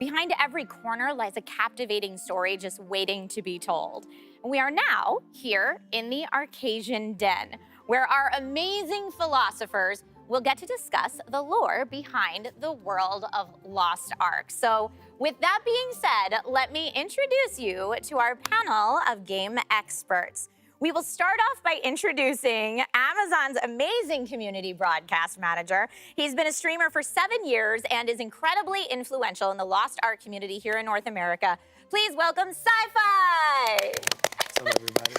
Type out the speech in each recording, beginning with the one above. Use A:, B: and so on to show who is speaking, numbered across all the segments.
A: Behind every corner lies a captivating story just waiting to be told. And we are now here in the Arcasian Den, where our amazing philosophers will get to discuss the lore behind the world of Lost Ark. So with that being said, let me introduce you to our panel of game experts. We will start off by introducing Amazon's amazing community broadcast manager. He's been a streamer for 7 years and is incredibly influential in the Lost Ark community here in North America. Please welcome Sci-Fi!
B: Hello, everybody.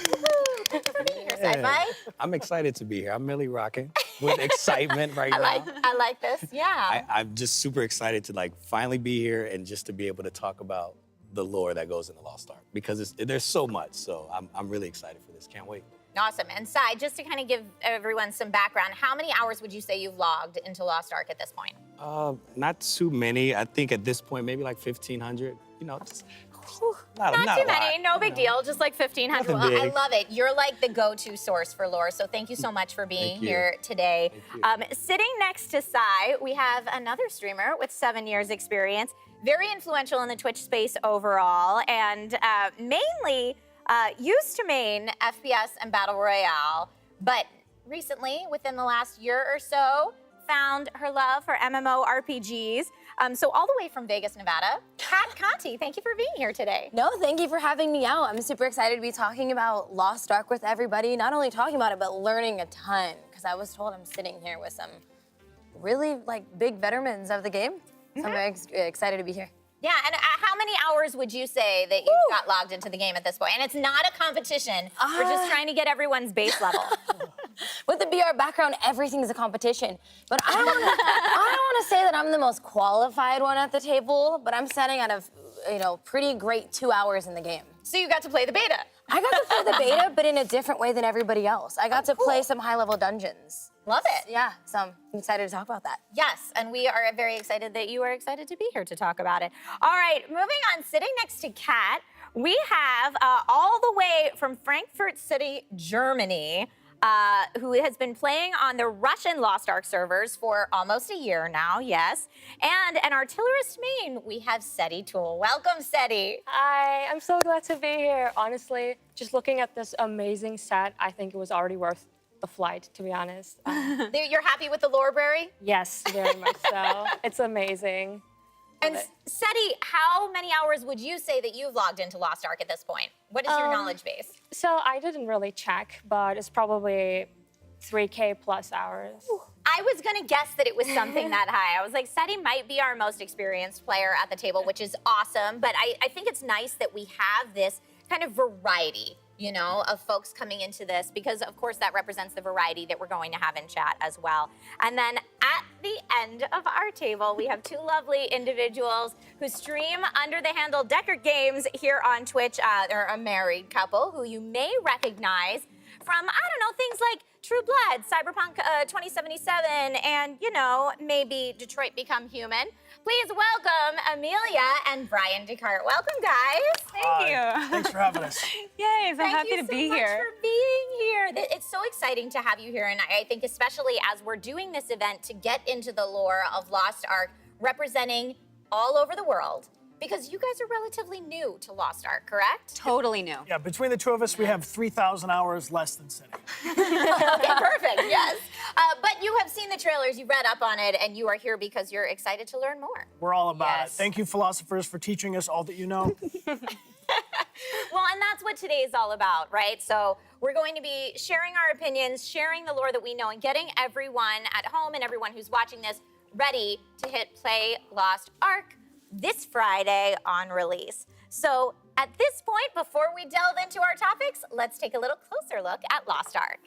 A: Thank you for being here, Sci-Fi.
B: I'm excited to be here. I'm really rocking with excitement right now.
A: I like this, yeah.
B: I'm just super excited to finally be here and just to be able to talk about the lore that goes into Lost Ark because there's so much. So I'm really excited for this. Can't wait.
A: Awesome. And Cy, just to kind of give everyone some background, how many hours would you say you've logged into Lost Ark at this point?
B: Not too many. I think at this point maybe like 1,500. You know, just not
A: too many. No big deal. Just like 1,500. Well, I love it. You're like the go-to source for lore. So thank you so much for being here today. Sitting next to Cy, we have another streamer with 7 years experience. Very influential in the Twitch space overall, and mainly used to main FPS and Battle Royale, but recently, within the last year or so, found her love for MMORPGs. So all the way from Vegas, Nevada, Katcontii, thank you for being here today.
C: No, thank you for having me out. I'm super excited to be talking about Lost Ark with everybody, not only talking about it, but learning a ton, because I was told I'm sitting here with some really big veterans of the game. So I'm very excited to be here.
A: Yeah, and how many hours would you say that you've got logged into the game at this point? And it's not a competition. We're just trying to get everyone's base level.
C: With the BR background, everything's a competition. But I don't want to say that I'm the most qualified one at the table, but I'm setting out of, pretty great 2 hours in the game.
A: So you got to play the beta.
C: I got to play the beta, but in a different way than everybody else. I got to play some high-level dungeons.
A: Love it.
C: Yeah, so I'm excited to talk about that.
A: Yes, and we are very excited that you are excited to be here to talk about it. All right, moving on, sitting next to Kat, we have all the way from Frankfurt City, Germany, who has been playing on the Russian Lost Ark servers for almost a year now, yes. And an artillerist main, we have SedyTo. Welcome, Sedy.
D: Hi, I'm so glad to be here. Honestly, just looking at this amazing set, I think it was already worth the flight, to be honest.
A: You're happy with the library?
D: Yes, very much so. It's amazing.
A: And Sedy, how many hours would you say that you've logged into Lost Ark at this point? What is your knowledge base?
D: So I didn't really check, but it's probably 3K plus hours.
A: I was gonna guess that it was something that high. I was like, Sedy might be our most experienced player at the table, which is awesome, but I think it's nice that we have this kind of variety, of folks coming into this, because of course that represents the variety that we're going to have in chat as well. And then at the end of our table, we have two lovely individuals who stream under the handle Dechart Games here on Twitch. They're a married couple who you may recognize from, things like True Blood, Cyberpunk 2077, and, maybe Detroit Become Human. Please welcome Amelia and Brian Dechart. Welcome, guys.
E: Thank you. Thanks for having us.
F: Yay, so happy to be here.
A: Thank you so much for being here. It's so exciting to have you here, and I think especially as we're doing this event to get into the lore of Lost Ark, representing all over the world, because you guys are relatively new to Lost Ark, correct?
F: Totally new.
E: Yeah, between the two of us, we have 3,000 hours less than Sedy.
A: Okay, perfect, yes. But you have seen the trailers, you read up on it, and you are here because you're excited to learn more.
E: We're all about it. Thank you, philosophers, for teaching us all that you know.
A: Well, and that's what today is all about, right? So we're going to be sharing our opinions, sharing the lore that we know, and getting everyone at home and everyone who's watching this ready to hit play Lost Ark this Friday on release. So at this point, before we delve into our topics, let's take a little closer look at Lost Ark.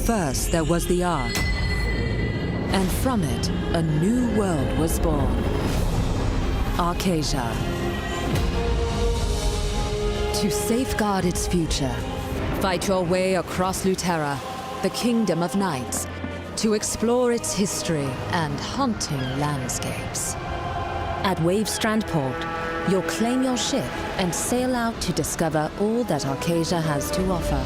G: First there was the Ark, and from it a new world was born. Arcasia. To safeguard its future, fight your way across Luterra, the Kingdom of Knights, to explore its history and haunting landscapes. At Wavestrand Port, you'll claim your ship and sail out to discover all that Arcasia has to offer.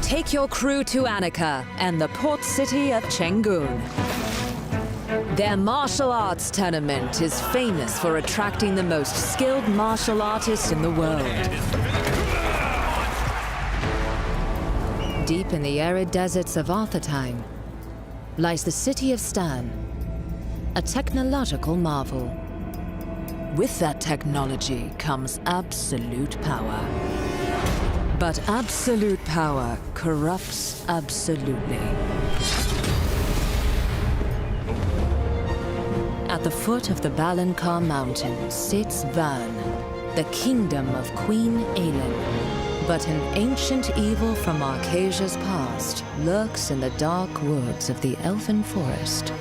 G: take your crew to Annika and the port city of Chengun. Their martial arts tournament is famous for attracting the most skilled martial artists in the world. Deep in the arid deserts of Arthertime lies the city of Stan, a technological marvel. With that technology comes absolute power. But absolute power corrupts absolutely. At the foot of the Balankar Mountain sits Vern, the kingdom of Queen Aelin. But an ancient evil from Arcasia's past lurks in the dark woods of the Elfin Forest.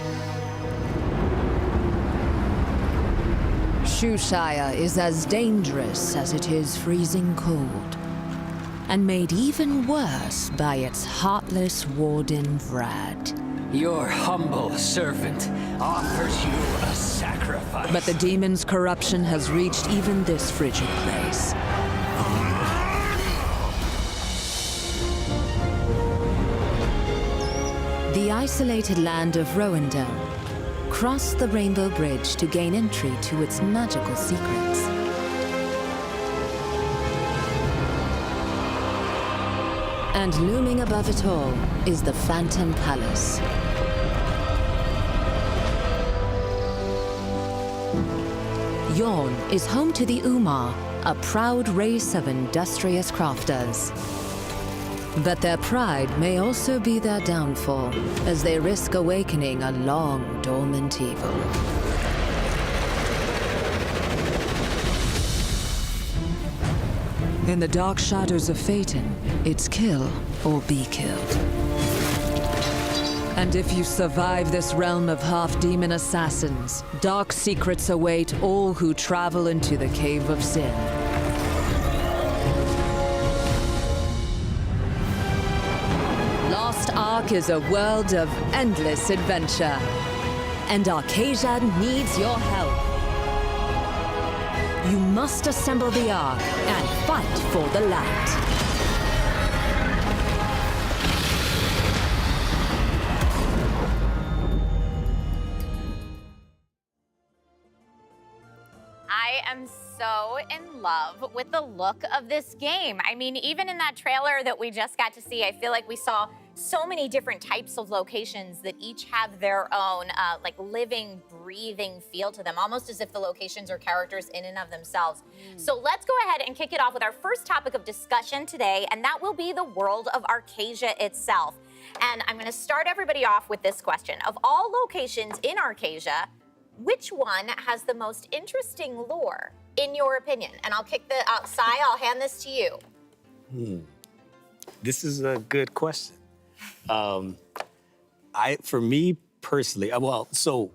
G: Shoeshire is as dangerous as it is freezing cold, and made even worse by its heartless warden Vrad.
F: Your humble servant offers you a sacrifice.
G: But the demon's corruption has reached even this frigid place. The isolated land of Rowendell. Cross the Rainbow Bridge to gain entry to its magical secrets. And looming above it all is the Phantom Palace. Yorn is home to the Umar, a proud race of industrious crafters. But their pride may also be their downfall, as they risk awakening a long dormant evil. In the dark shadows of Phaeton, it's kill or be killed. And if you survive this realm of half-demon assassins, dark secrets await all who travel into the Cave of Sin. Lost Ark is a world of endless adventure, and Arcasia needs your help. You must assemble the Ark and fight for the light.
A: I am so in love with the look of this game. I mean, even in that trailer that we just got to see, I feel like we saw so many different types of locations that each have their own like living, breathing feel to them, almost as if the locations are characters in and of themselves. So let's go ahead and kick it off with our first topic of discussion today, and that will be the world of Arcasia itself. And I'm gonna start everybody off with this question. Of all locations in Arcasia, which one has the most interesting lore, in your opinion? And I'll kick the, Cy, I'll hand this to you.
B: This is a good question. For me personally, well, so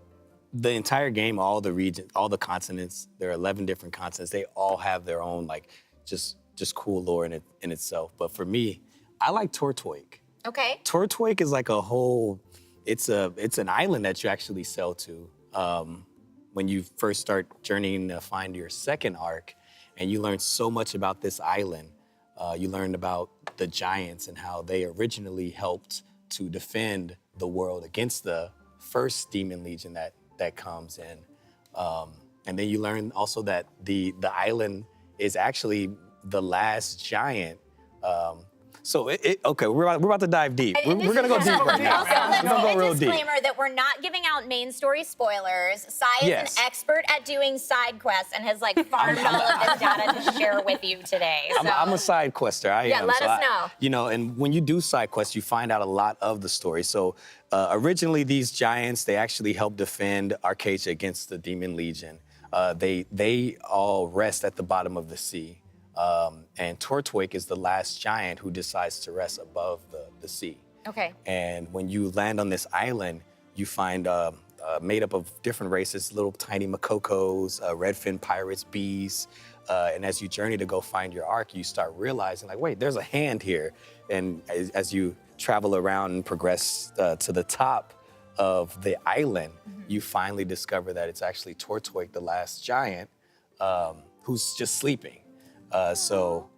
B: the entire game, all the regions, all the continents, there are 11 different continents. They all have their own like just cool lore in itself. But for me, I like Tortoik.
A: Okay.
B: Tortoik is like a whole. It's an island that you actually sail to when you first start journeying to find your second arc, and you learn so much about this island. You learned about the giants and how they originally helped to defend the world against the first demon legion that comes in. And then you learn also that the island is actually the last giant. Okay, we're about to dive deep. We're gonna go deep right now.
A: Also, let's
B: We're gonna go
A: give
B: real
A: a
B: deep.
A: disclaimer that we're not giving out main story spoilers. Cy is
B: Yes.
A: an expert at doing side quests and has like farmed all of this data to share with you today. So.
B: I'm a side quester. I am.
A: let
B: So
A: us know.
B: You know, and when you do side quests, you find out a lot of the story. So originally, these giants, they actually helped defend Arcasia against the Demon Legion. They all rest at the bottom of the sea. And Tortoik is the last giant who decides to rest above the sea.
A: Okay.
B: And when you land on this island, you find made up of different races, little tiny makokos, redfin pirates, bees. And as you journey to go find your ark, you start realizing, like, wait, there's a hand here. And as you travel around and progress to the top of the island, you finally discover that it's actually Tortoik, the last giant, who's just sleeping. So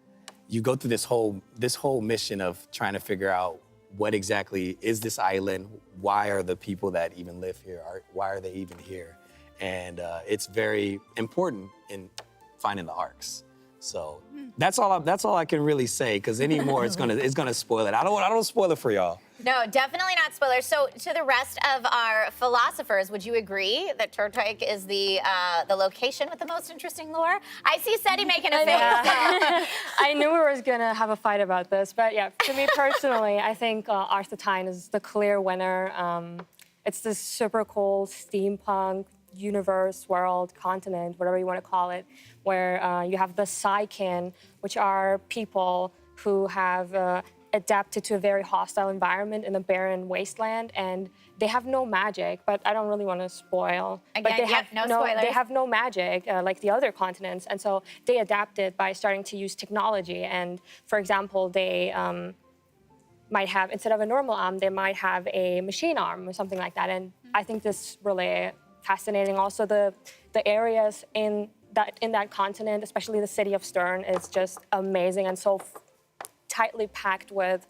B: you go through this whole mission of trying to figure out what exactly is this island, why are the people that even live here, why are they even here? And it's very important in finding the arcs. So that's all I can really say, because any more it's gonna spoil it. I don't spoil it for y'all.
A: No, definitely not spoilers. So to the rest of our philosophers, would you agree that Turtwig is the location with the most interesting lore? I see Sedy making a face.
D: I knew we were gonna have a fight about this, but yeah, to me personally, I think Arcasia is the clear winner. It's this super cool steampunk universe, world, continent, whatever you want to call it, where you have the Psykin, which are people who have adapted to a very hostile environment in a barren wasteland, and they have no magic, but I don't really want to spoil.
A: Again,
D: but they
A: no spoilers.
D: They have no magic like the other continents, and so they adapted by starting to use technology. And for example, they might have, instead of a normal arm, they might have a machine arm or something like that. And I think this really fascinating. Also, the areas in that continent, especially the city of Stern, is just amazing and so tightly packed with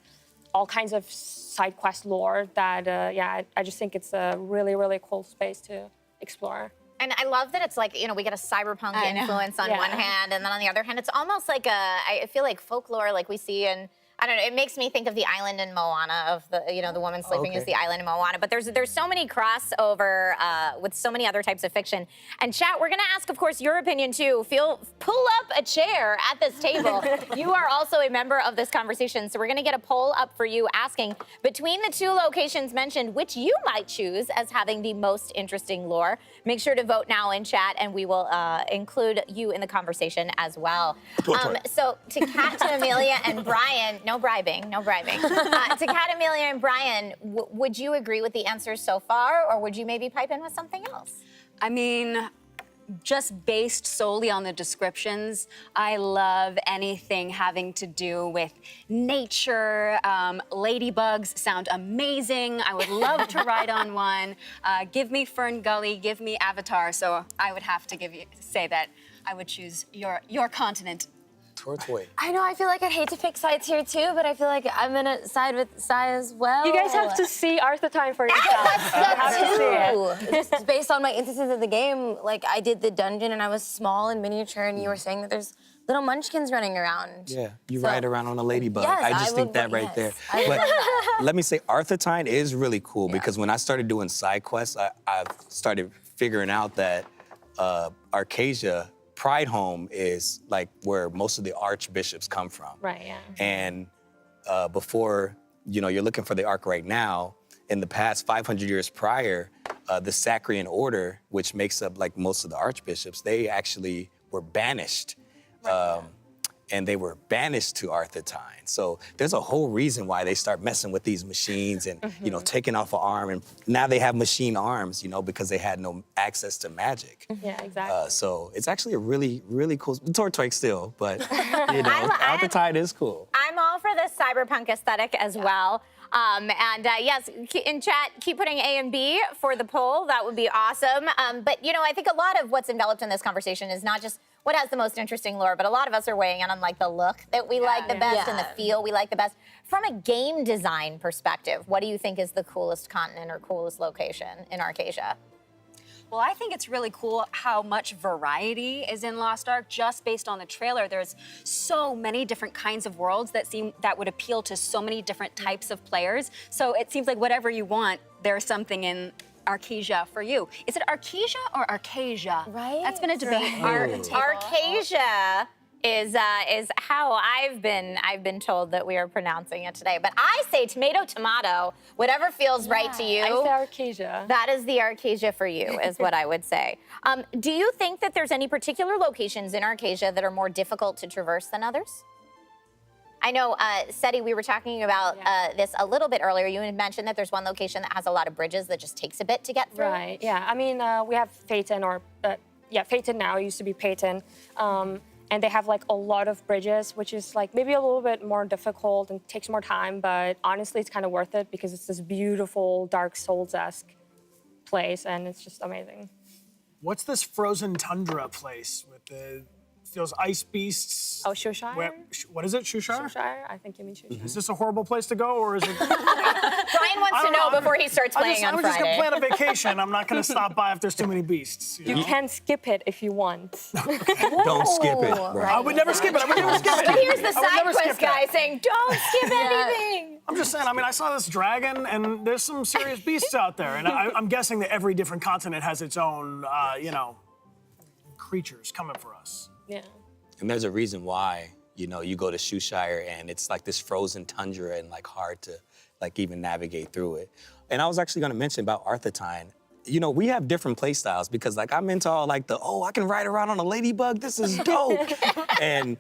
D: all kinds of side quest lore that, I just think it's a really, really cool space to explore.
A: And I love that it's like, we get a cyberpunk influence on one hand, and then on the other hand, it's almost like I feel like folklore like we see in, I don't know, it makes me think of the island in Moana, of the woman sleeping is the island in Moana. But there's so many crossover with so many other types of fiction. And chat, we're gonna ask, of course, your opinion too. Pull up a chair at this table. You are also a member of this conversation, so we're gonna get a poll up for you asking, between the two locations mentioned, which you might choose as having the most interesting lore. Make sure to vote now in chat, and we will include you in the conversation as well. So to Kat, to Amelia, and Brian, no bribing. To Kat, Amelia, and Brian, would you agree with the answers so far, or would you maybe pipe in with something else?
H: I mean, just based solely on the descriptions, I love anything having to do with nature. Ladybugs sound amazing. I would love to ride on one. Give me Fern Gully, give me Avatar. So I would have to say that I would choose your continent.
B: Turtwig.
C: I know, I feel like I'd hate to pick sides here too, but I feel like I'm gonna side with Cy as well.
D: You guys have to see Arcasia for yourself.
C: Just based on my instances of the game, like I did the dungeon and I was small and miniature, and you were saying that there's little munchkins running around.
B: Yeah, you ride around on a ladybug.
C: Yes,
B: I just think that right there. But let me say, Arcasia is really cool because when I started doing side quests, I started figuring out that Arcasia, Pride Home, is like where most of the archbishops come from.
D: Right, yeah.
B: And before, you're looking for the Ark right now, in the past 500 years prior, the Sacrian Order, which makes up like most of the archbishops, they actually were banished. And they were banished to Arcasia. So there's a whole reason why they start messing with these machines and, taking off an arm. And now they have machine arms, because they had no access to magic.
D: Yeah, exactly.
B: So it's actually a really, really cool, Turtwig still, but, Arcasia is cool.
A: I'm all for the cyberpunk aesthetic as well. Yes, in chat, keep putting A and B for the poll. That would be awesome. But, I think a lot of what's enveloped in this conversation is not just what has the most interesting lore, but a lot of us are weighing in on like the look that we like the best and the feel we like the best. From a game design perspective, what do you think is the coolest continent or coolest location in Arcasia?
H: Well, I think it's really cool how much variety is in Lost Ark. Just based on the trailer, there's so many different kinds of worlds that would appeal to so many different types of players. So it seems like whatever you want, there's something in Arcasia for you. Is it Arcasia or Arcasia?
C: Right.
H: That's been a debate.
A: Arcasia is how I've been told that we are pronouncing it today. But I say tomato, whatever feels right to you.
D: I say Arcasia.
A: That is the Arcasia for you, is what I would say. Do you think that there's any particular locations in Arcasia that are more difficult to traverse than others? I know, Sedy, we were talking about this a little bit earlier. You had mentioned that there's one location that has a lot of bridges that just takes a bit to get through.
D: Right, yeah. I mean, we have Phaeton, Phaeton now, it used to be Phaeton. And they have like a lot of bridges, which is like maybe a little bit more difficult and takes more time, but honestly, it's kind of worth it because it's this beautiful, Dark Souls-esque place, and it's just amazing.
E: What's this frozen tundra place with the those ice beasts.
D: Oh, Shire?
E: What is it, Shushire?
D: Shire? I think you mean Shire.
E: Is this a horrible place to go, or is it?
A: Brian wants to know before he starts playing on
E: I'm just gonna
A: Friday.
E: plan a vacation. I'm not gonna stop by if there's too many beasts.
D: You can skip it if you want.
B: Don't skip it. Right.
E: I would never skip it. I would never skip it.
A: But here's the
E: I would
A: side
E: never
A: quest
E: skip that.
A: guy saying, don't skip anything.
E: I'm just saying, I mean, I saw this dragon, and there's some serious beasts out there. And I'm guessing that every different continent has its own, creatures coming for us.
D: Yeah.
B: And there's a reason why, you go to Shire and it's like this frozen tundra and like hard to like even navigate through it. And I was actually gonna mention about Arcasia. We have different play styles because like I'm into all like I can ride around on a ladybug, this is dope. And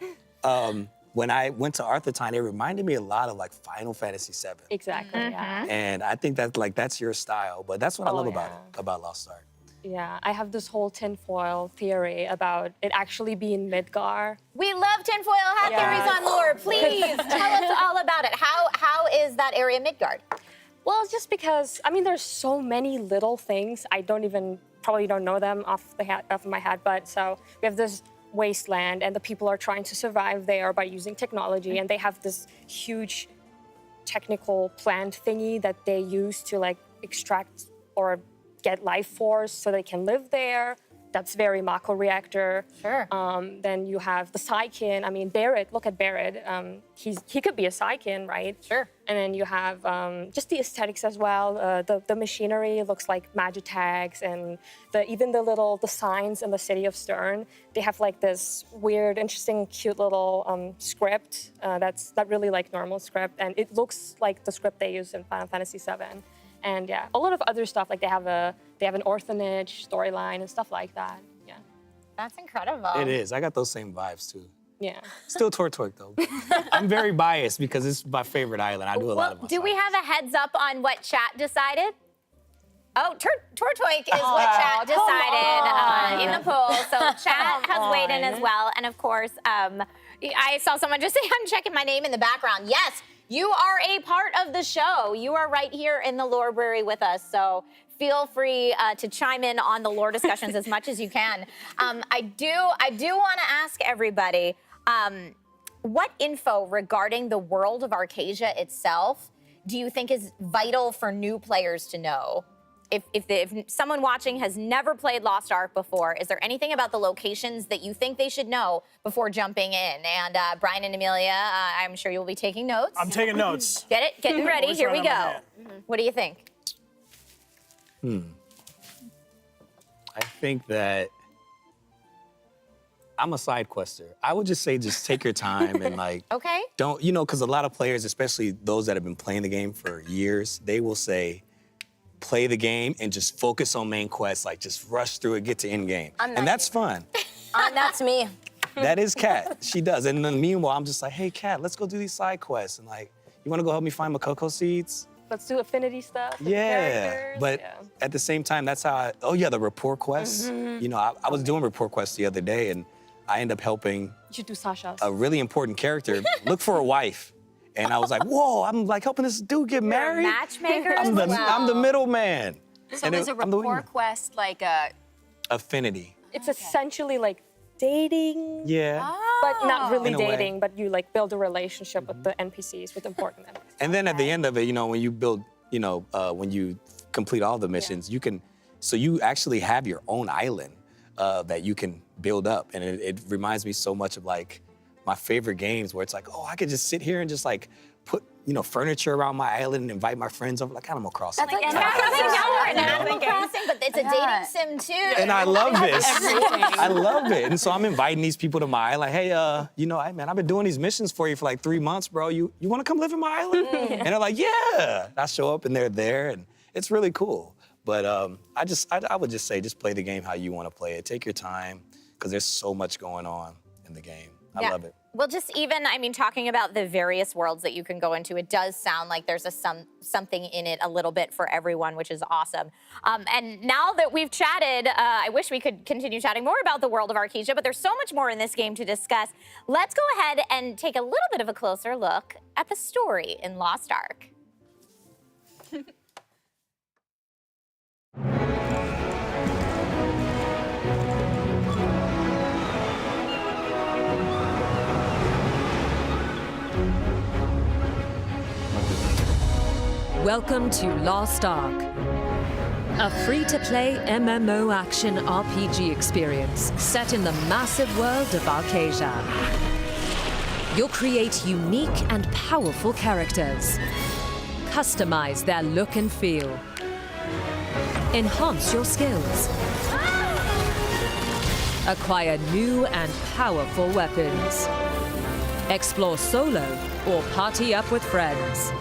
B: when I went to Arcasia, it reminded me a lot of like Final Fantasy VII.
D: Exactly, yeah.
B: And I think that's your style, but that's what I love about Lost Ark.
D: Yeah, I have this whole tinfoil theory about it actually being Midgar.
A: We love tinfoil hat theories on lore. Please tell us all about it. How is that area Midgard?
D: Well, just because, there's so many little things. I probably don't know them off of my head, but so we have this wasteland and the people are trying to survive there by using technology, and they have this huge technical plant thingy that they use to like extract or get life force so they can live there. That's very Mako reactor.
A: Sure.
D: Then you have the Psykin. Barrett, look at Barrett. He could be a Psykin, right?
A: Sure.
D: And then you have just the aesthetics as well. The machinery looks like Magitags, and even the signs in the city of Stern, they have like this weird, interesting, cute little script that's not really like normal script, and it looks like the script they use in Final Fantasy VII. And yeah, a lot of other stuff, like they have an orphanage storyline and stuff like that. Yeah.
A: That's incredible.
B: It is. I got those same vibes too.
D: Yeah.
B: Still Tortoik though. I'm very biased because it's my favorite island. I do a lot of my
A: do we have a heads up on what chat decided? Oh, Tortoik is what chat decided in the poll. So chat has weighed in as well. And of course, I saw someone just say, I'm checking my name in the background. Yes, you are a part of the show. You are right here in the Lorebrary with us. So feel free to chime in on the lore discussions as much as you can. I do want to ask everybody, what info regarding the world of Arcasia itself do you think is vital for new players to know? If someone watching has never played Lost Ark before, is there anything about the locations that you think they should know before jumping in? And Brian and Amelia, I'm sure you'll be taking notes.
E: I'm taking notes.
A: Getting ready.
E: Always
A: Here we
E: right on my
A: go.
E: hand.
A: What do you think?
B: I think that I'm a side quester. I would just say just take your time and like
A: Okay.
B: don't, because a lot of players, especially those that have been playing the game for years, they will say, play the game and just focus on main quests, like just rush through it, get to end game. And that's fun.
C: That's me.
B: That is Kat. She does. And then meanwhile, I'm just like, hey, Kat, let's go do these side quests. And like, you want to go help me find my cocoa seeds?
D: Let's do affinity stuff. With
B: Yeah.
D: characters.
B: But
D: Yeah.
B: at the same time, that's how the rapport quests. I was doing rapport quests the other day and I ended up helping
D: You should do Sasha's.
B: a really important character look for a wife. And I was like, whoa, I'm like helping this dude get married.
A: Matchmakers?
B: I'm the middleman.
H: So
B: And
H: is a
B: I'm the
H: rapport
B: wingman.
H: quest like a...
B: Affinity.
D: It's essentially like dating,
B: Yeah.
D: but not really
B: In a way.
D: dating, but you like build a relationship with the NPCs, with important NPCs.
B: And then at the end of it, when you build, when you complete all the missions, you actually have your own island that you can build up. And it reminds me so much of like my favorite games where it's like, oh, I could just sit here and just like put, furniture around my island and invite my friends over, like Animal Crossing.
C: That's like
A: Animal Crossing, but it's a dating sim too.
B: And I love this. I love it. And so I'm inviting these people to my island. Hey, hey man, I've been doing these missions for you for like 3 months, bro. You want to come live in my island? And they're like, yeah. I show up and they're there, and it's really cool. But I would just say, just play the game how you want to play it. Take your time, because there's so much going on in the game. I love it.
A: Well, just even, talking about the various worlds that you can go into, it does sound like there's something in it a little bit for everyone, which is awesome. And now that we've chatted, I wish we could continue chatting more about the world of Arcasia, but there's so much more in this game to discuss. Let's go ahead and take a little bit of a closer look at the story in Lost Ark.
G: Welcome to Lost Ark, a free-to-play MMO action RPG experience set in the massive world of Arcasia. You'll create unique and powerful characters, customize their look and feel, enhance your skills, acquire new and powerful weapons, explore solo or party up with friends.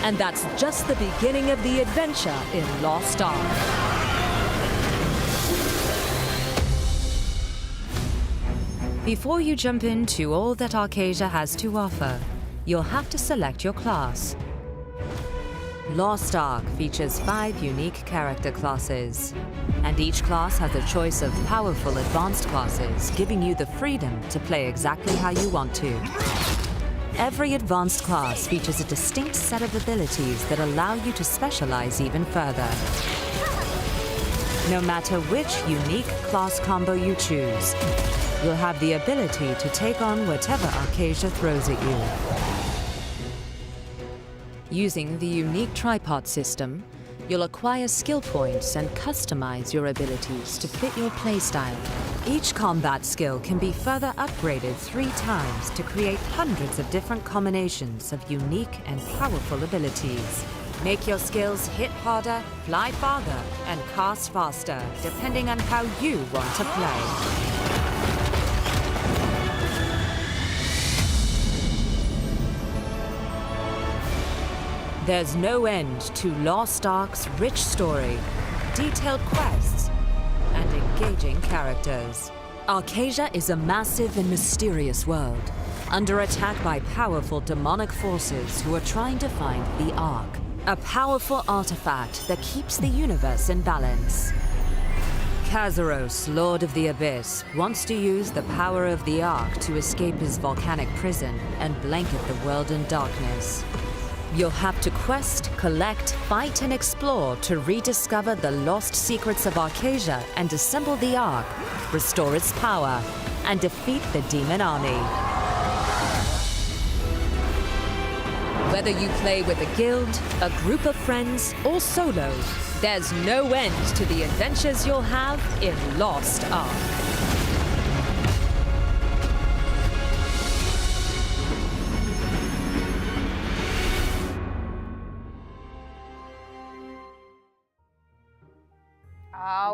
G: And that's just the beginning of the adventure in Lost Ark. Before you jump into all that Arcasia has to offer, you'll have to select your class. Lost Ark features 5 unique character classes, and each class has a choice of powerful advanced classes, giving you the freedom to play exactly how you want to. Every advanced class features a distinct set of abilities that allow you to specialize even further. No matter which unique class combo you choose, you'll have the ability to take on whatever Arcasia throws at you. Using the unique tripod system, you'll acquire skill points and customize your abilities to fit your playstyle. Each combat skill can be further upgraded 3 times to create hundreds of different combinations of unique and powerful abilities. Make your skills hit harder, fly farther, and cast faster, depending on how you want to play. There's no end to Lost Ark's rich story, detailed quests, and engaging characters. Arcasia is a massive and mysterious world, under attack by powerful demonic forces who are trying to find the Ark, a powerful artifact that keeps the universe in balance. Kazaros, Lord of the Abyss, wants to use the power of the Ark to escape his volcanic prison and blanket the world in darkness. You'll have to quest, collect, fight, and explore to rediscover the lost secrets of Arcasia and assemble the Ark, restore its power, and defeat the demon army. Whether you play with a guild, a group of friends, or solo, there's no end to the adventures you'll have in Lost Ark.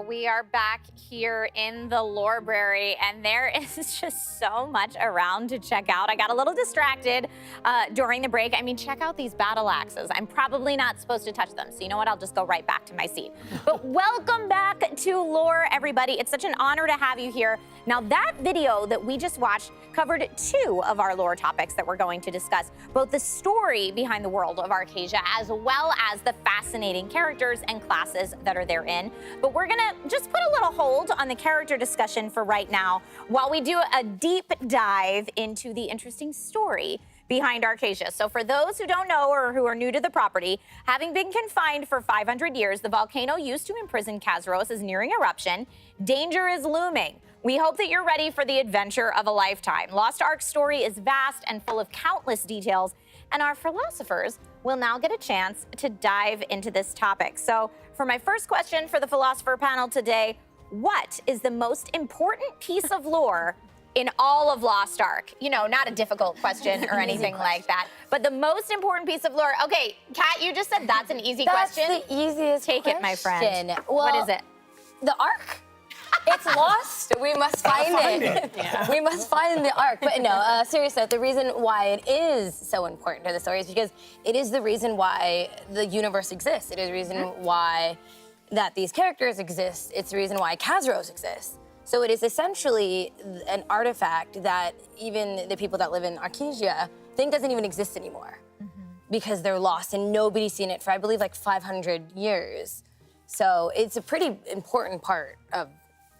A: We are back here in the library, and there is just so much around to check out. I got a little distracted during the break. I mean, check out these battle axes. I'm probably not supposed to touch them, so you know what? I'll just go right back to my seat. But welcome back to Lore, everybody. It's such an honor to have you here. Now, that video that we just watched covered 2 of our lore topics that we're going to discuss, both the story behind the world of Arcasia, as well as the fascinating characters and classes that are therein. But we're gonna just put a little hold on the character discussion for right now while we do a deep dive into the interesting story behind Arcasia. So for those who don't know or who are new to the property, having been confined for 500 years, the volcano used to imprison Kazaros is nearing eruption. Danger is looming. We hope that you're ready for the adventure of a lifetime. Lost Ark's story is vast and full of countless details, and our philosophers will now get a chance to dive into this topic. So for my first question for the philosopher panel today, what is the most important piece of lore in all of Lost Ark? You know, not a difficult question or anything like that, but the most important piece of lore. Okay, Kat, you just said that's an easy question.
C: That's the easiest
A: Take
C: question.
A: it, my friend.
C: Well,
A: what is it?
C: The Ark. It's lost. We must find it. Yeah. We must find the Ark. But no, seriously, the reason why it is so important to the story is because it is the reason why the universe exists. It is the reason why that these characters exist. It's the reason why Kazaros exists. So it is essentially an artifact that even the people that live in Arcasia think doesn't even exist anymore because they're lost and nobody's seen it for, I believe, like 500 years. So it's a pretty important part of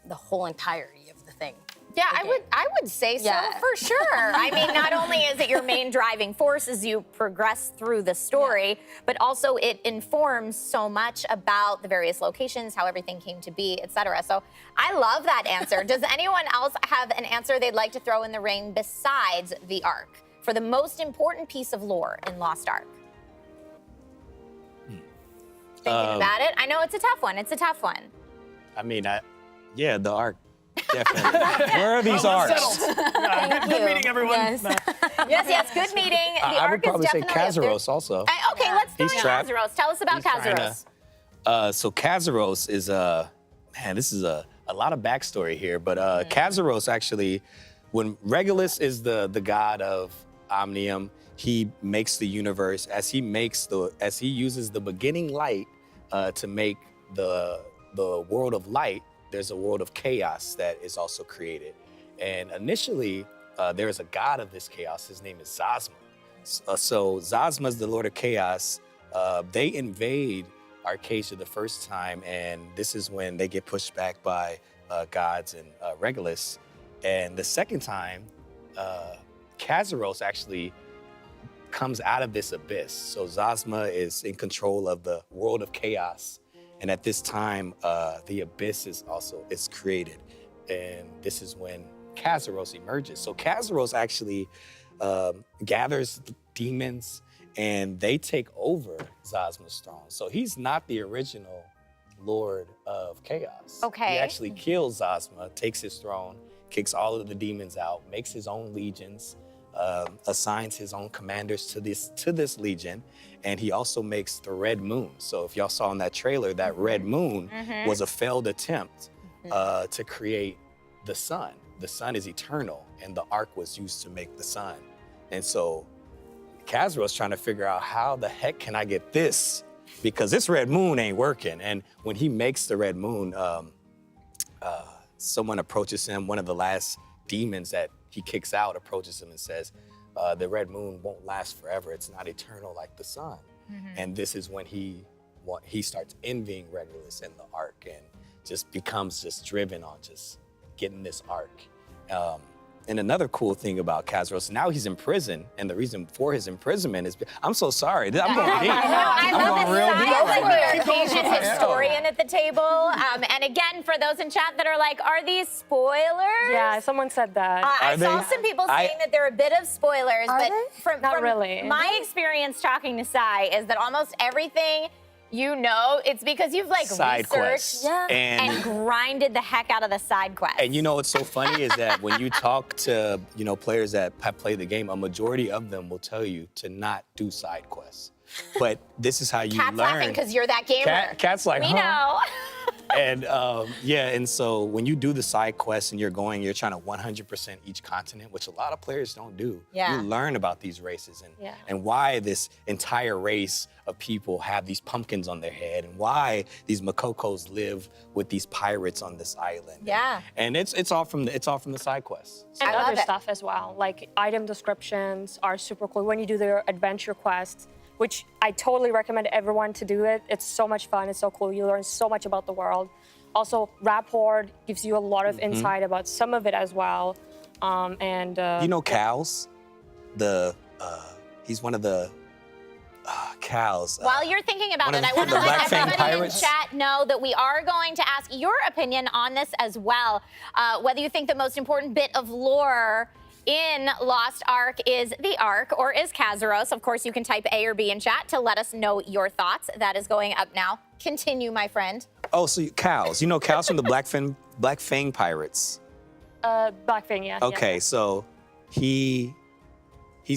C: the whole entirety of the thing.
A: Yeah, I would say so, for sure. I mean, not only is it your main driving force as you progress through the story, but also it informs so much about the various locations, how everything came to be, etc. So I love that answer. Does anyone else have an answer they'd like to throw in the ring besides the Ark for the most important piece of lore in Lost Ark? Thinking about it. I know it's a tough one. It's a tough one.
B: I mean, yeah, the Ark, definitely. Where are these Arks?
E: Good meeting, everyone.
C: Yes.
A: Yes, good meeting. The
B: I
A: Ark
B: would probably
A: is
B: say
A: definitely up there.
B: Kazaros also.
A: Okay, let's throw
B: He's
A: in
B: trapped.
A: Kazaros. Tell us about
B: He's trying
A: Kazaros.
B: So Kazaros is man, this is a lot of backstory here, but Kazaros actually, when Regulus is the god of Omnium, he makes the universe as he uses the beginning light to make the world of light. There's a world of chaos that is also created, and initially there is a god of this chaos. His name is Zazma. So Zazma is the lord of chaos. They invade Arcasia the first time, and this is when they get pushed back by gods and Regulus. And the second time, Kazaros actually comes out of this abyss. So Zazma is in control of the world of chaos, and at this time, the abyss is created, and this is when Kazaros emerges. So Kazaros actually gathers demons, and they take over Zazma's throne. So he's not the original Lord of Chaos.
A: Okay.
B: He actually kills Zazma, takes his throne, kicks all of the demons out, makes his own legions, assigns his own commanders to this legion, and he also makes the Red Moon. So if y'all saw in that trailer, that Red Moon was a failed attempt to create the sun. The sun is eternal, and the Ark was used to make the sun. And so Kazaros trying to figure out how the heck can I get this? Because this Red Moon ain't working. And when he makes the Red Moon, someone approaches him, one of the last demons that he kicks out approaches him and says, the Red Moon won't last forever. It's not eternal like the sun. And this is when he starts envying Regulus and the Ark, and just becomes just driven on just getting this Ark. And another cool thing about Kazaros, now he's in prison, and the reason for his imprisonment is, I'm so sorry, I'm going deep.
A: I
B: I'm
A: love
B: going
A: this
B: real
A: side.
B: deep
A: It's
B: right
A: like
B: now.
A: the Arcasian historian at the table. And again, for those in chat that are like, are these spoilers?
D: Yeah, someone said that.
A: I saw
B: they?
A: some people saying that they're a bit of spoilers, but from
D: Not really.
A: my experience talking to Cy is that almost everything you know, it's because you've like
B: Side
A: researched
B: quests.
A: and grinded the heck out of the side quests.
B: And you know what's so funny is that when you talk to players that have played the game, a majority of them will tell you to not do side quests. But this is how you
A: Cat's
B: learn.
A: laughing because you're that gamer.
B: Cat's like,
A: we
B: huh?
A: know.
B: And and so when you do the side quests and you're trying to 100% each continent, which a lot of players don't do.
A: Yeah.
B: You learn about these races and why this entire race of people have these pumpkins on their head, and why these Makokos live with these pirates on this island.
A: Yeah.
B: And it's all from the side quests.
D: And
A: I love
D: other
A: it.
D: stuff as well. Like item descriptions are super cool. When you do their adventure quests, which I totally recommend everyone to do it. It's so much fun, it's so cool. You learn so much about the world. Also, Rapport gives you a lot of insight about some of it as well.
B: You know Cal's? He's one of the Cal's.
A: While you're thinking about
B: one
A: it,
B: of
A: I want to
B: the
A: let
B: Black Fang
A: everybody in
B: Pirates.
A: chat know that we are going to ask your opinion on this as well. Whether you think the most important bit of lore in Lost Ark is the Ark or is Kazaros. Of course, you can type A or B in chat to let us know your thoughts. That is going up now. Continue, my friend.
B: Oh, so Cal's. You know Cal's from the Black Fang Pirates.
D: Black Fang, yeah.
B: Okay, so he's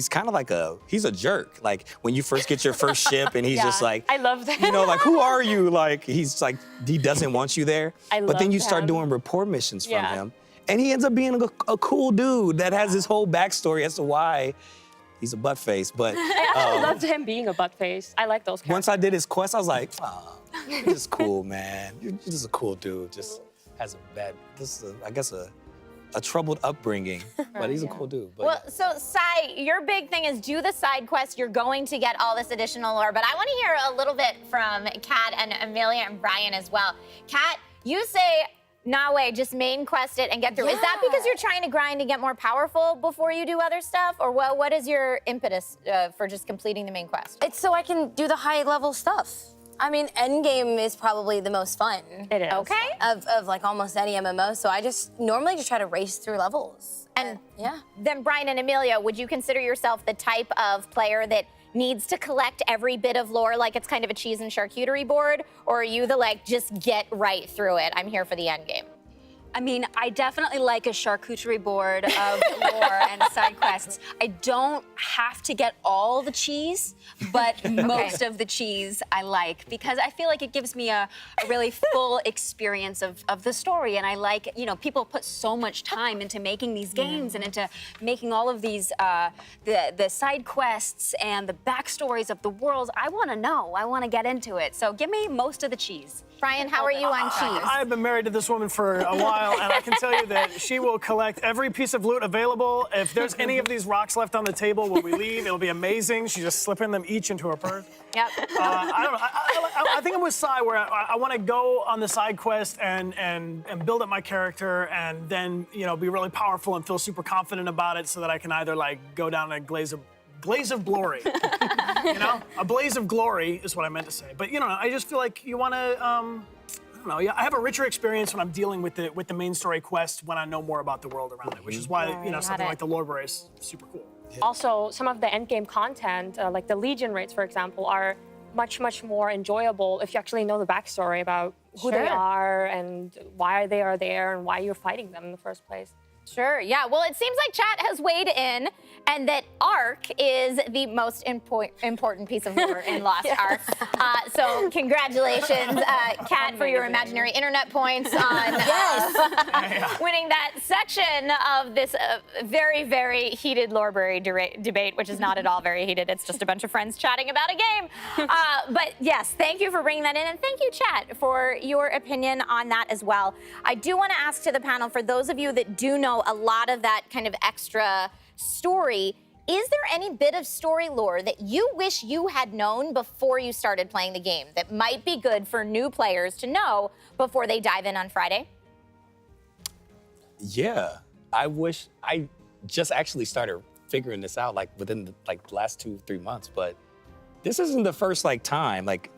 B: kind of like he's a jerk. Like when you first get your first ship and he's just like,
D: I love that.
B: like, who are you? Like, he's like, he doesn't want you there. But then you
D: love
B: start
D: him.
B: doing report missions from him. And he ends up being a cool dude that has his whole backstory as to why he's a butt face. But
D: I loved him being a butt face. I like those characters.
B: once I did his quest, I was like, oh, you're just cool, man. You're just a cool dude. Just has a troubled upbringing, but he's a cool dude. But
A: Well, so Cy, your big thing is do the side quest. You're going to get all this additional lore, but I want to hear a little bit from Kat and Amelia and Brian as well. Kat, you say, nah, way, just main quest it and get through. Is that because you're trying to grind and get more powerful before you do other stuff? Or what is your impetus for just completing the main quest?
C: It's so I can do the high level stuff. I mean, endgame is probably the most fun.
D: It is.
A: Okay.
C: Of like almost any MMO, so I normally just try to race through levels.
A: And
C: yeah.
A: then Brian and Amelia, would you consider yourself the type of player that needs to collect every bit of lore like it's kind of a cheese and charcuterie board? Or are you the like, just get right through it, I'm here for the end game?
H: I mean, I definitely like a charcuterie board of lore and side quests. I don't have to get all the cheese, but most of the cheese I like because I feel like it gives me a really full experience of the story. And I like, you know, people put so much time into making these games and into making all of these, the side quests and the backstories of the worlds. I want to know. I want to get into it. So give me most of the cheese.
A: Brian, how are you on cheese?
E: I've been married to this woman for a while, and I can tell you that she will collect every piece of loot available. If there's any of these rocks left on the table when we leave, it'll be amazing. She's just slipping them each into her purse.
A: Yep.
E: I don't know. I think I'm with Cy, where I want to go on the side quest and build up my character, and then be really powerful and feel super confident about it, so that I can either like go down a blaze of glory. A blaze of glory is what I meant to say. But I just feel like you want to. I don't know. Yeah, I have a richer experience when I'm dealing with the main story quest when I know more about the world around it, which is why something like the lore library is super cool.
D: Also, some of the endgame content, like the Legion raids, for example, are much, much more enjoyable if you actually know the backstory about who they are and why they are there and why you're fighting them in the first place.
A: Sure, yeah. Well, it seems like chat has weighed in and that Ark is the most important piece of lore in Lost Ark. So congratulations, Kat, for your imaginary internet points on winning that section of this very, very heated library debate, which is not at all very heated. It's just a bunch of friends chatting about a game. But yes, thank you for bringing that in, and thank you, chat, for your opinion on that as well. I do want to ask to the panel, for those of you that do know a lot of that kind of extra story, is there any bit of story lore that you wish you had known before you started playing the game that might be good for new players to know before they dive in on Friday?
B: Yeah, I wish I just actually started figuring this out like within the last 2-3 months, but this isn't the first time. Like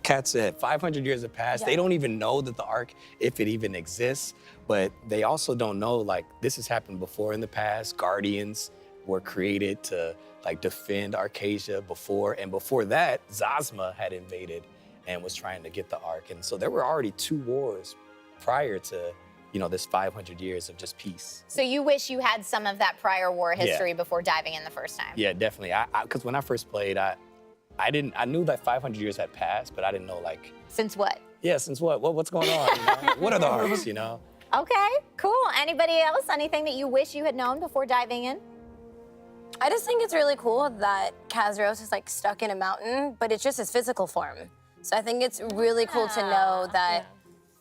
B: Kat said, 500 years have passed. They don't even know that the Ark, if it even exists, but they also don't know this has happened before in the past. Guardians were created to defend Arcasia before, and before that, Zazma had invaded and was trying to get the Ark. And so there were already 2 wars prior to this 500 years of just peace.
A: So you wish you had some of that prior war history before diving in the first time?
B: Yeah, definitely. Because when I first played, I knew that 500 years had passed, but I didn't know
A: Since what?
B: Yeah, since what? What's going on? What are the Arks?
A: Okay, cool. Anybody else? Anything that you wish you had known before diving in?
C: I just think it's really cool that Kazuros is stuck in a mountain, but it's just his physical form. So I think it's really cool to know that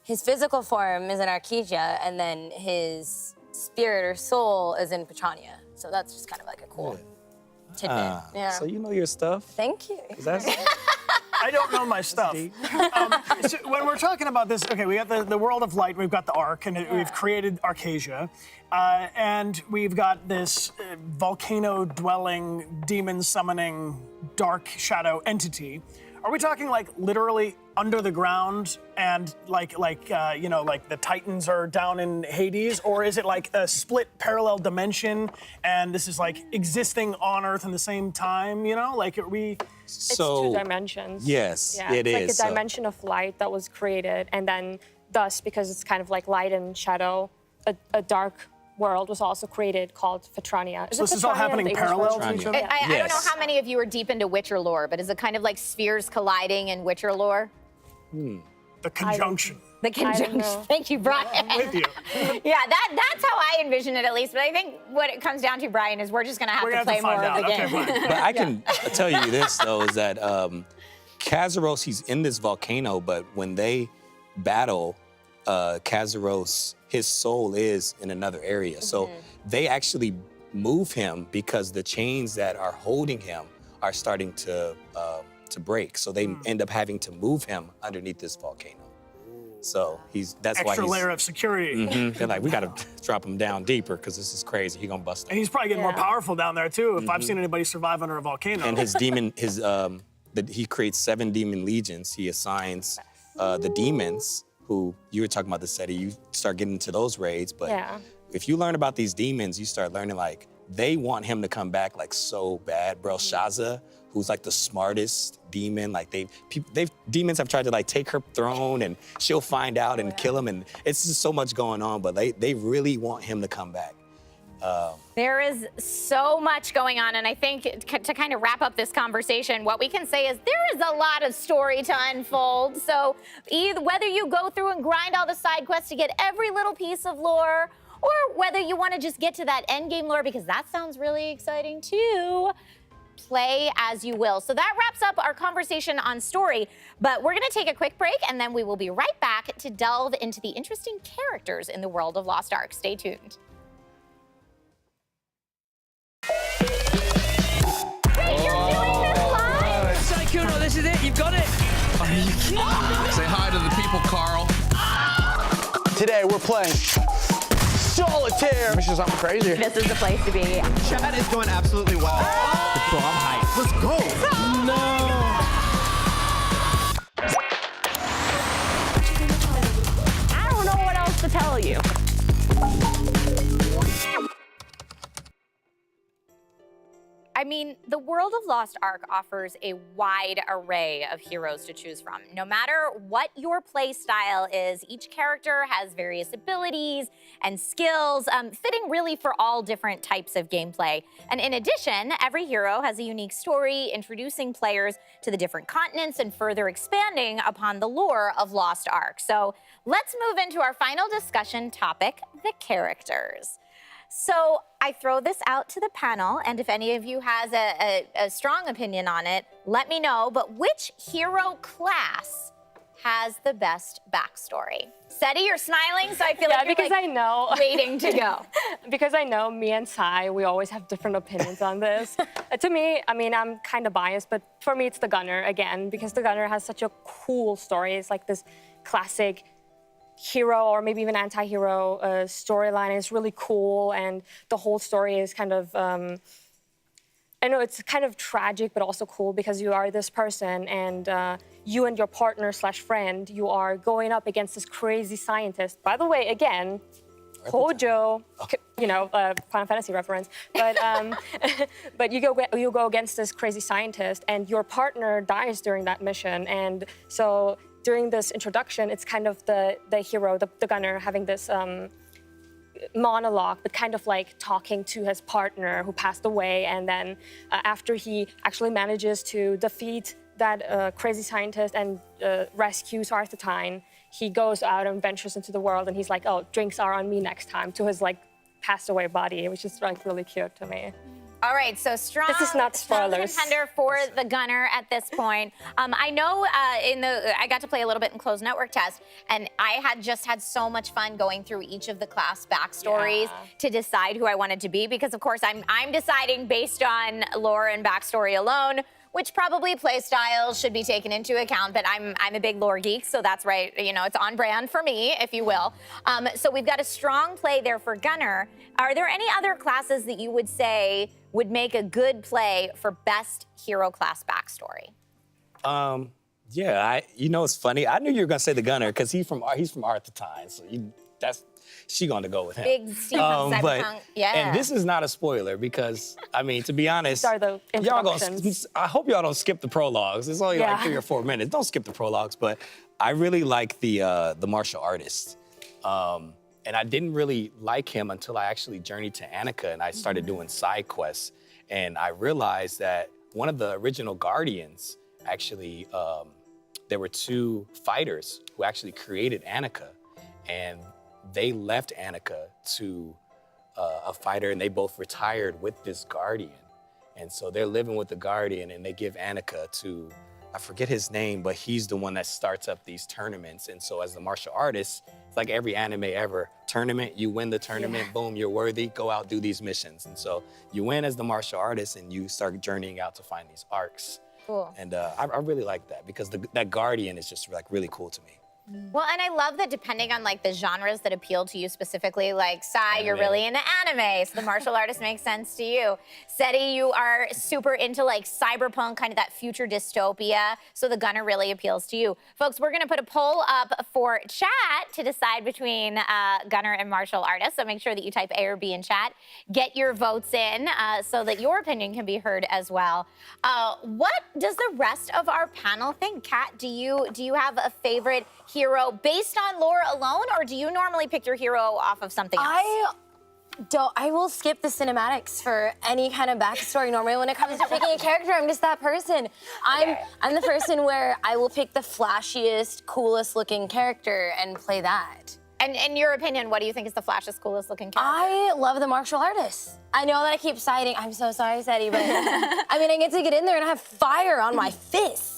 C: his physical form is in Arcasia, and then his spirit or soul is in Petrania. So that's just kind of a cool tidbit.
B: So you know your stuff.
C: Thank you.
E: I don't know my stuff. So when we're talking about this, okay, we got the world of light, we've got the Ark, and we've created Arcasia, and we've got this volcano-dwelling, demon-summoning, dark shadow entity. Are we talking literally under the ground and the Titans are down in Hades, or is it a split parallel dimension and this is existing on Earth in the same time? Are we?
D: It's 2 dimensions.
B: Yes,
D: yeah,
B: it is.
D: It's a dimension of light that was created, and then thus, because it's kind of light and shadow, a dark world was also created called Petrania.
E: So this is all happening parallel to each other?
A: I don't know how many of you are deep into Witcher lore, but is it kind of like spheres colliding in Witcher lore?
E: The conjunction.
A: The conjunction. Thank you, Brian.
E: I'm with you.
A: Yeah, that's how I envision it, at least. But I think what it comes down to, Brian, is we're just going to have to play more of the game.
B: But I can tell you this, though, is that Kazuros, he's in this volcano, but when they battle, Kazuros, his soul is in another area. So they actually move him because the chains that are holding him are starting to break. So they end up having to move him underneath this volcano. So that's why he's...
E: Extra layer of security.
B: They're we gotta drop him down deeper because this is crazy. He's gonna bust up.
E: And he's probably getting more powerful down there too, if I've seen anybody survive under a volcano.
B: And his demon, he creates 7 demon legions. He assigns the demons, who you were talking about the Sedy, you start getting into those raids, but if you learn about these demons, you start learning they want him to come back like so bad. Belshazzar, who's like the smartest demon, like demons have tried to like take her throne and she'll find out and kill him, and it's just so much going on, but they really want him to come back.
A: There is so much going on, and I think to kind of wrap up this conversation, what we can say is there is a lot of story to unfold. So whether you go through and grind all the side quests to get every little piece of lore, or whether you want to just get to that end game lore, because that sounds really exciting too, play as you will. So that wraps up our conversation on story, but we're gonna take a quick break and then we will be right back to delve into the interesting characters in the world of Lost Ark. Stay tuned. Wait, you're doing this live?
F: Saikuno, this is it. You've got it. Are you kidding?
I: Say hi to the people, Carl.
J: Today we're playing solitaire. Which is something crazy.
A: This is the place to be.
J: Chat is going absolutely well.
F: Bro, I'm hyped.
J: Let's go.
A: I don't know what else to tell you. I mean, the world of Lost Ark offers a wide array of heroes to choose from. No matter what your play style is, each character has various abilities and skills, fitting really for all different types of gameplay. And in addition, every hero has a unique story, introducing players to the different continents and further expanding upon the lore of Lost Ark. So let's move into our final discussion topic, the characters. So I throw this out to the panel, and if any of you has a strong opinion on it, let me know. But which hero class has the best backstory? Sedy, you're smiling, so I feel like you're
D: because I know.
A: waiting to go.
D: Because I know me and Cy, we always have different opinions on this. To me, I mean, I'm kind of biased, but for me, it's the Gunner again, because the Gunner has such a cool story. It's like this classic hero or maybe even anti-hero storyline is really cool, and the whole story is kind of I know it's kind of tragic but also cool, because you are this person and you and your partner slash friend, you are going up against this crazy scientist. By the way, again, Hojo, you know, Final Fantasy reference, but but you go against this crazy scientist, and your partner dies during that mission, and so during this introduction, it's kind of the hero, the Gunner, having this monologue, but kind of like talking to his partner who passed away, and then after he actually manages to defeat that crazy scientist and rescues Arcasia, he goes out and ventures into the world, and he's like, oh, drinks are on me next time, to his like passed away body, which is like really cute to me.
A: All right, so strong,
D: this is not spoilers.
A: Strong contender for the Gunner at this point. I know I got to play a little bit in closed network test, and I had just had so much fun going through each of the class backstories to decide who I wanted to be, because of course I'm deciding based on lore and backstory alone, which probably play styles should be taken into account, but I'm a big lore geek, so that's right, you know, it's on brand for me, if you will. So we've got a strong play there for Gunner. Are there any other classes that you would say would make a good play for best hero class backstory?
B: Yeah, you know, it's funny. I knew you were gonna say the Gunner because he's from Arcasia, so she's gonna go with him.
A: Big steampunk, cyberpunk, yeah.
B: And this is not a spoiler because, I mean, to be honest,
D: These are the introductions.
B: I hope y'all don't skip the prologues. It's only like 3 or 4 minutes. Don't skip the prologues, but I really like the martial artist. And I didn't really like him until I actually journeyed to Annika and I started doing side quests. And I realized that one of the original Guardians, actually, there were 2 fighters who actually created Annika, and they left Annika to a fighter, and they both retired with this Guardian. And so they're living with the Guardian, and they give Annika to, I forget his name, but he's the one that starts up these tournaments. And so as the martial artist, it's like every anime ever, tournament, you win the tournament, boom, you're worthy, go out, do these missions. And so you win as the martial artist, and you start journeying out to find these arcs.
A: Cool.
B: And I really like that because that Guardian is just like really cool to me.
A: Well, and I love that depending on like the genres that appeal to you specifically, like Cy, you're really into anime, so the martial artist makes sense to you. Sedy, you are super into like cyberpunk, kind of that future dystopia, so the gunner really appeals to you. Folks, we're gonna put a poll up for chat to decide between gunner and martial artist, so make sure that you type A or B in chat. Get your votes in so that your opinion can be heard as well. What does the rest of our panel think? Kat, do you have a favorite hero based on lore alone, or do you normally pick your hero off of something else?
C: I will skip the cinematics for any kind of backstory normally. When it comes to picking a character, I'm just that person. I'm the person where I will pick the flashiest, coolest looking character and play that.
A: And in your opinion, what do you think is the flashiest, coolest looking character?
C: I love the martial artists. I know that I keep citing, I'm so sorry, Sedy, but I mean, I get to get in there and I have fire on my fists.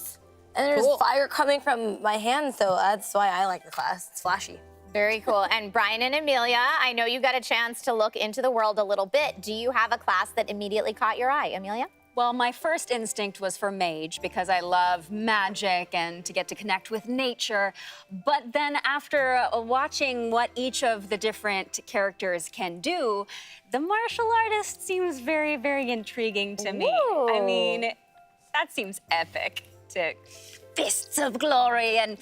C: And there's fire coming from my hands, so that's why I like the class. It's flashy.
A: Very cool. And Brian and Amelia, I know you got a chance to look into the world a little bit. Do you have a class that immediately caught your eye, Amelia?
H: Well, my first instinct was for mage because I love magic and to get to connect with nature. But then after watching what each of the different characters can do, the martial artist seems very, very intriguing to me. I mean, that seems epic. To fists of glory and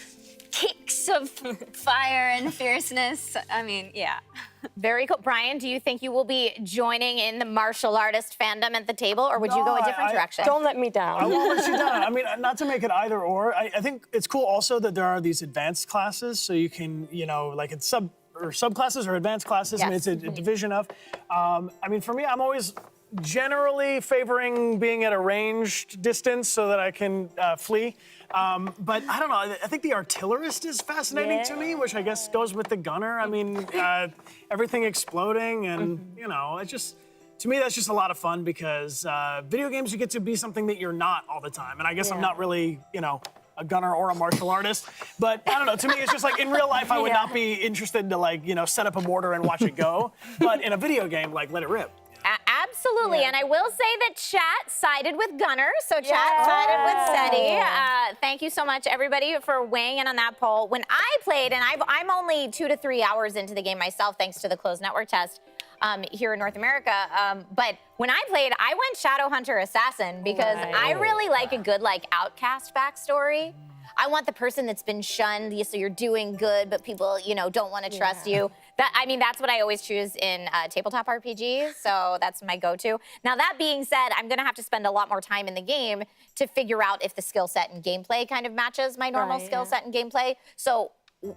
H: kicks of fire and fierceness. I mean, yeah.
A: Very cool. Brian, do you think you will be joining in the martial artist fandom at the table, or would you go a different direction?
D: Don't let me down.
E: I won't let you down. I mean, not to make it either or. I think it's cool also that there are these advanced classes, so you can, like it's subclasses or advanced classes. I mean, it's a division of. I mean, for me, I'm always generally favoring being at a ranged distance so that I can flee. But I don't know, I think the artillerist is fascinating to me, which I guess goes with the gunner. I mean, everything exploding and, it's just, to me, that's just a lot of fun because video games, you get to be something that you're not all the time. And I guess I'm not really, a gunner or a martial artist. But I don't know, to me, it's just like in real life, I would not be interested to like, set up a mortar and watch it go. But in a video game, like, let it rip.
A: Absolutely, and I will say that chat sided with Gunner, so chat sided with Sedy. Thank you so much, everybody, for weighing in on that poll. When I played, and I'm only 2 to 3 hours into the game myself, thanks to the closed network test here in North America, but when I played, I went Shadowhunter Assassin because I really like a good outcast backstory. I want the person that's been shunned, so you're doing good, but people, don't want to trust you. That's what I always choose in tabletop RPGs, so that's my go-to. Now, that being said, I'm gonna have to spend a lot more time in the game to figure out if the skill set and gameplay kind of matches my normal skill set and gameplay. So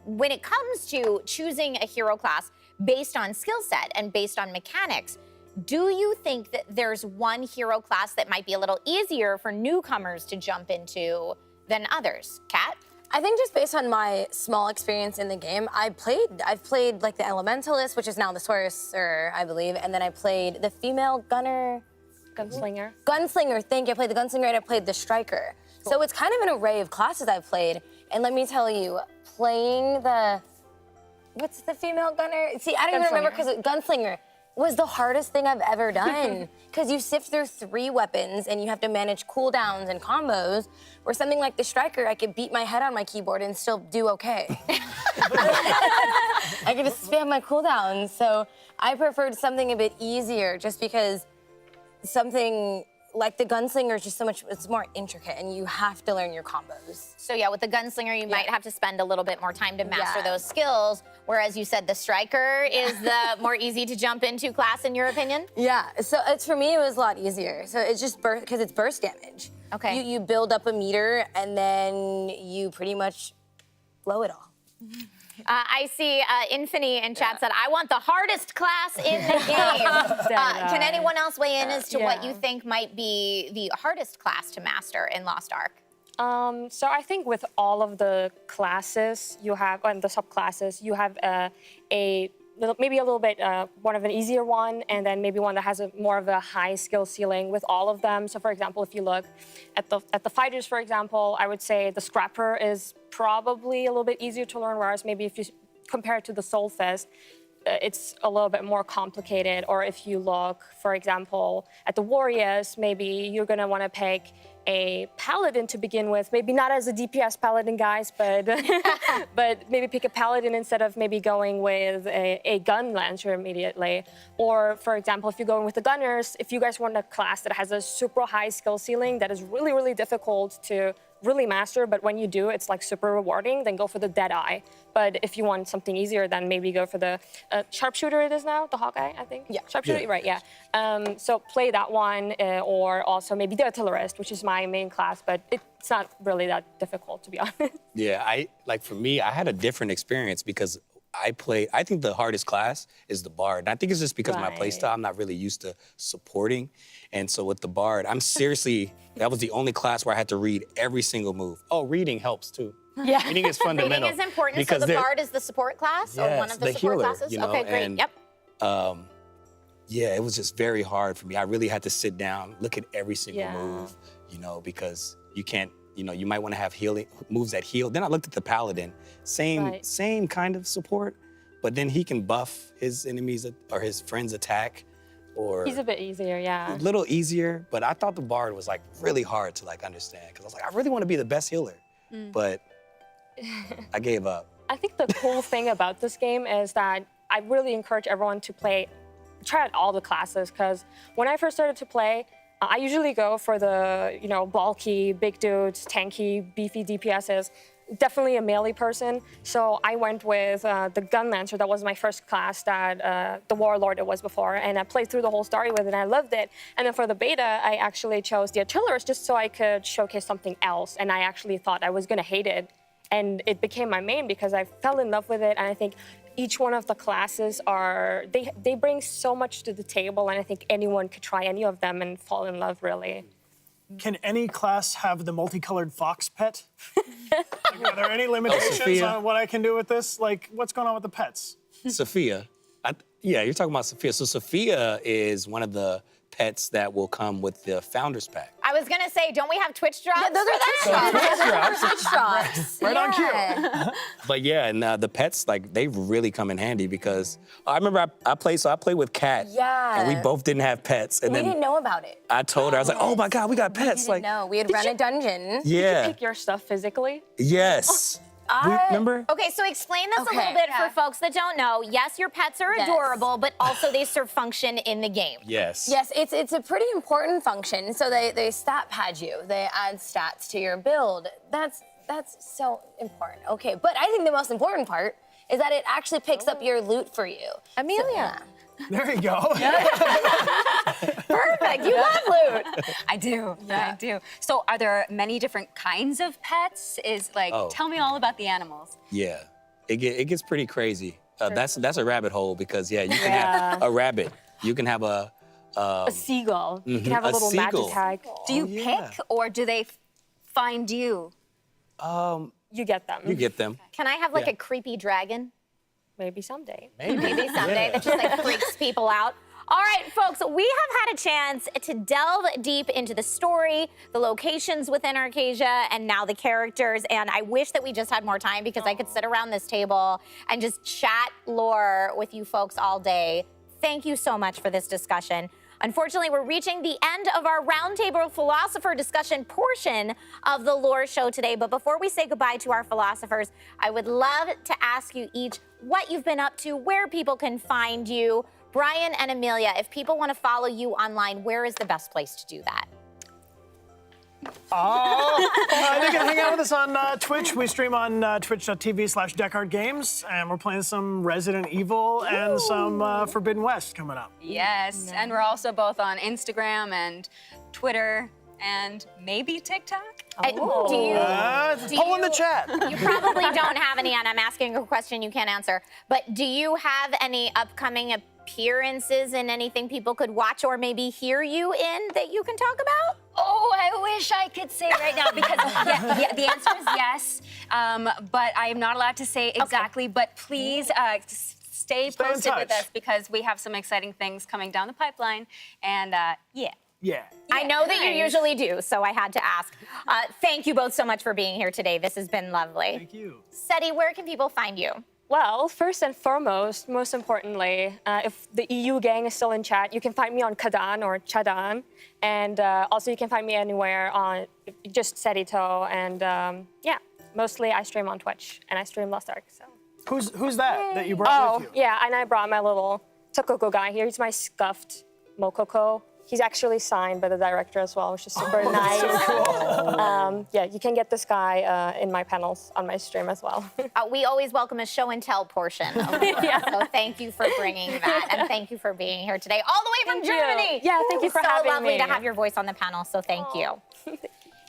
A: when it comes to choosing a hero class based on skill set and based on mechanics, do you think that there's one hero class that might be a little easier for newcomers to jump into than others? Kat?
C: I think just based on my small experience in the game, I've played like the Elementalist, which is now the Sorcerer, I believe, and then I played the female gunner.
D: Gunslinger.
C: Gunslinger, thank you. I played the Gunslinger and I played the Striker. Cool. So it's kind of an array of classes I've played. And let me tell you, playing what's the female gunner? See, I don't even remember because Gunslinger was the hardest thing I've ever done. Because you sift through 3 weapons and you have to manage cooldowns and combos, or something like the Striker, I could beat my head on my keyboard and still do okay. I could just spam my cooldowns. So I preferred something a bit easier just because something like the Gunslinger is just it's more intricate and you have to learn your combos.
A: So yeah, with the Gunslinger, you might have to spend a little bit more time to master those skills, whereas you said the Striker is the more easy to jump into class, in your opinion?
C: Yeah, so for me, it was a lot easier. So it's just because it's burst damage.
A: Okay.
C: You build up a meter and then you pretty much blow it all.
A: I see Infini in chat said, I want the hardest class in the game. Can anyone else weigh in as to what you think might be the hardest class to master in Lost Ark?
D: So I think with all of the classes you have, and the subclasses, you have maybe a little bit one of an easier one, and then maybe one that has more of a high skill ceiling with all of them. So for example, if you look at the fighters, for example, I would say the Scrapper is probably a little bit easier to learn, whereas maybe if you compare it to the Soul Fist, it's a little bit more complicated. Or if you look, for example, at the Warriors, maybe you're gonna wanna pick a paladin to begin with, maybe not as a DPS paladin, guys, but but maybe pick a paladin instead of maybe going with a gun lancer immediately. Or, for example, if you're going with the gunners, if you guys want a class that has a super high skill ceiling that is really, really difficult to really master, but when you do, it's like super rewarding, then go for the Deadeye. But if you want something easier, then maybe go for the sharpshooter it is now, the Hawkeye, I think? Yeah. Sharpshooter, right, yeah. So play that one, or also maybe the artillerist, which is my main class, but it's not really that difficult, to be honest.
B: Yeah, for me, I had a different experience because I think the hardest class is the Bard. And I think it's just because of my playstyle, I'm not really used to supporting. And so with the Bard, that was the only class where I had to read every single move. Oh, reading helps too. Yeah. Reading is fundamental.
A: Reading is important, so the Bard is the support class, or one of the support
B: healer,
A: classes? Okay, great,
B: and,
A: yep.
B: Yeah, it was just very hard for me. I really had to sit down, look at every single move, because you can't, you might want to have healing moves that heal. Then I looked at the Paladin, same kind of support, but then he can buff his enemies or his friends' attack, or
D: he's a bit easier, yeah.
B: A little easier, but I thought the Bard was really hard to understand because I was like, I really want to be the best healer, but I gave up.
D: I think the cool thing about this game is that I really encourage everyone to try out all the classes, because when I first started to play, I usually go for the, bulky, big dudes, tanky, beefy DPSs. Definitely a melee person. So I went with the Gun Lancer. That was my first class, that the Warlord it was before. And I played through the whole story with it, and I loved it. And then for the beta, I actually chose the Artillerist just so I could showcase something else. And I actually thought I was going to hate it. And it became my main because I fell in love with it. And I think each one of the classes they bring so much to the table. And I think anyone could try any of them and fall in love, really.
E: Can any class have the multicolored fox pet? Are there any limitations on what I can do with this? What's going on with the pets?
B: Sophia. You're talking about Sophia. So Sophia is one of the pets that will come with the Founders Pack.
A: I was gonna say, don't we have Twitch drops?
C: Yeah, those are Twitch drops.
E: Right on cue.
B: But yeah, and the pets, they really come in handy because I remember I played with Kat.
C: Yeah.
B: And we both didn't have pets. And
C: we didn't know about it.
B: I told her, I was like, oh my God, we got pets.
C: We didn't know. We had run a dungeon.
B: Yeah.
D: Did you pick your stuff physically?
B: Yes. Remember?
A: Okay, so explain this a little bit for folks that don't know. Yes, your pets are adorable, but also they serve function in the game.
B: Yes.
C: Yes, it's a pretty important function. So they stat pad you. They add stats to your build. That's so important. Okay, but I think the most important part is that it actually picks up your loot for you.
A: Amelia.
E: There you go.
A: Perfect. You love loot.
H: I do. Yeah. I do. So are there many different kinds of pets? Tell me all about the animals.
B: Yeah. It gets pretty crazy. That's a rabbit hole because, you can have a rabbit. You can have a
D: seagull. You can have a little magic tag.
H: Do you pick or do they find you?
D: You get them.
B: You get them.
A: Can I have a creepy dragon?
D: Maybe someday.
A: Maybe someday. That just freaks people out. All right, folks, we have had a chance to delve deep into the story, the locations within Arcasia, and now the characters. And I wish that we just had more time because I could sit around this table and just chat lore with you folks all day. Thank you so much for this discussion. Unfortunately, we're reaching the end of our Roundtable Philosopher discussion portion of the lore show today. But before we say goodbye to our philosophers, I would love to ask you each what you've been up to, where people can find you. Brian and Amelia, if people want to follow you online, where is the best place to do that?
E: They can hang out with us on Twitch. We stream on twitch.tv/Dechart Games, and we're playing some Resident Evil and some Forbidden West coming up.
H: Yes, nice. And we're also both on Instagram and Twitter and maybe TikTok.
A: Poll
E: in the chat.
A: You probably don't have any, and I'm asking a question you can't answer, but do you have any upcoming appearances in anything people could watch or maybe hear you in that you can talk about?
H: Oh, I wish I could say right now because the answer is yes, but I am not allowed to say exactly, but please stay posted with us because we have some exciting things coming down the pipeline, and
E: Yeah.
A: I know that you usually do, so I had to ask. Thank you both so much for being here today. This has been lovely.
E: Thank you.
A: Sedy, where can people find you?
D: Well, first and foremost, most importantly, if the EU gang is still in chat, you can find me on Kadan or Chadan. And also you can find me anywhere on just SedyTo. And yeah, mostly I stream on Twitch and I stream Lost Ark. So.
E: Who's that you brought with you?
D: Yeah, and I brought my little Tokoko guy here. He's my scuffed Mokoko. He's actually signed by the director as well, which is super nice.
E: So cool.
D: Yeah, you can get this guy in my panels on my stream as well.
A: We always welcome a show and tell portion of the work, so thank you for bringing that, and thank you for being here today, all the way from Germany.
D: Yeah, thank you for having me.
A: So lovely to have your voice on the panel, so thank you.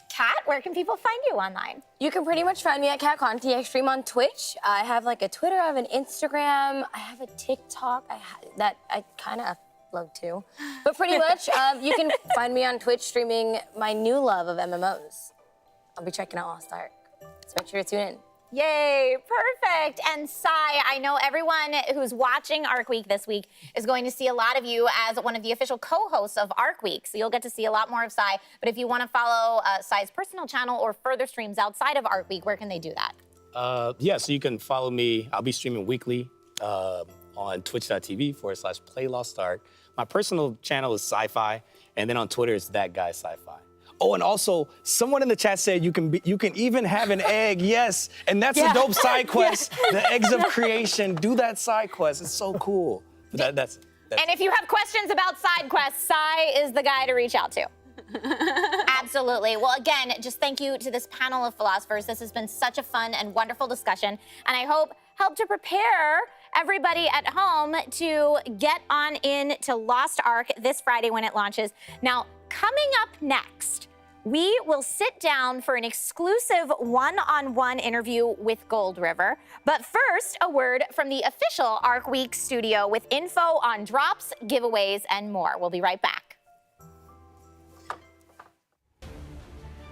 A: Kat, where can people find you online?
C: You can pretty much find me at Katcontii. I stream on Twitch. I have like a Twitter, I have an Instagram, I have a TikTok that I kind of upload too. But pretty much, you can find me on Twitch streaming my new love of MMOs. I'll be checking out Lost Ark. So make sure to tune in.
A: Yay, perfect. And Cy, I know everyone who's watching Arc Week this week is going to see a lot of you as one of the official co-hosts of Arc Week. So you'll get to see a lot more of Cy. But if you want to follow Cy's personal channel or further streams outside of Arc Week, where can they do that?
B: Yeah, so you can follow me. I'll be streaming weekly on twitch.tv/play Lost Ark. My personal channel is sci-fi, and then on Twitter it's that guy sci-fi. Oh, and also, someone in the chat said you can even have an egg. Yes, and that's a dope side quest. The eggs of creation. Do that side quest. It's so cool. That's
A: and if you have questions about side quests, Cy is the guy to reach out to. Absolutely. Well, again, just thank you to this panel of philosophers. This has been such a fun and wonderful discussion, and I hope helped to prepare everybody at home to get on in to Lost Ark this Friday when it launches. Now, coming up next, we will sit down for an exclusive one-on-one interview with Gold River. But first, a word from the official Arc Week studio with info on drops, giveaways, and more. We'll be right back.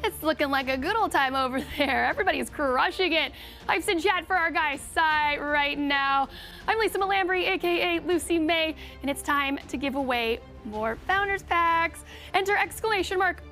K: It's looking like a good old time over there. Everybody's crushing it. Hype's in chat for our guy Cy right now. I'm Lisa Malambry, aka Lucy May, and it's time to give away more Founders Packs. Enter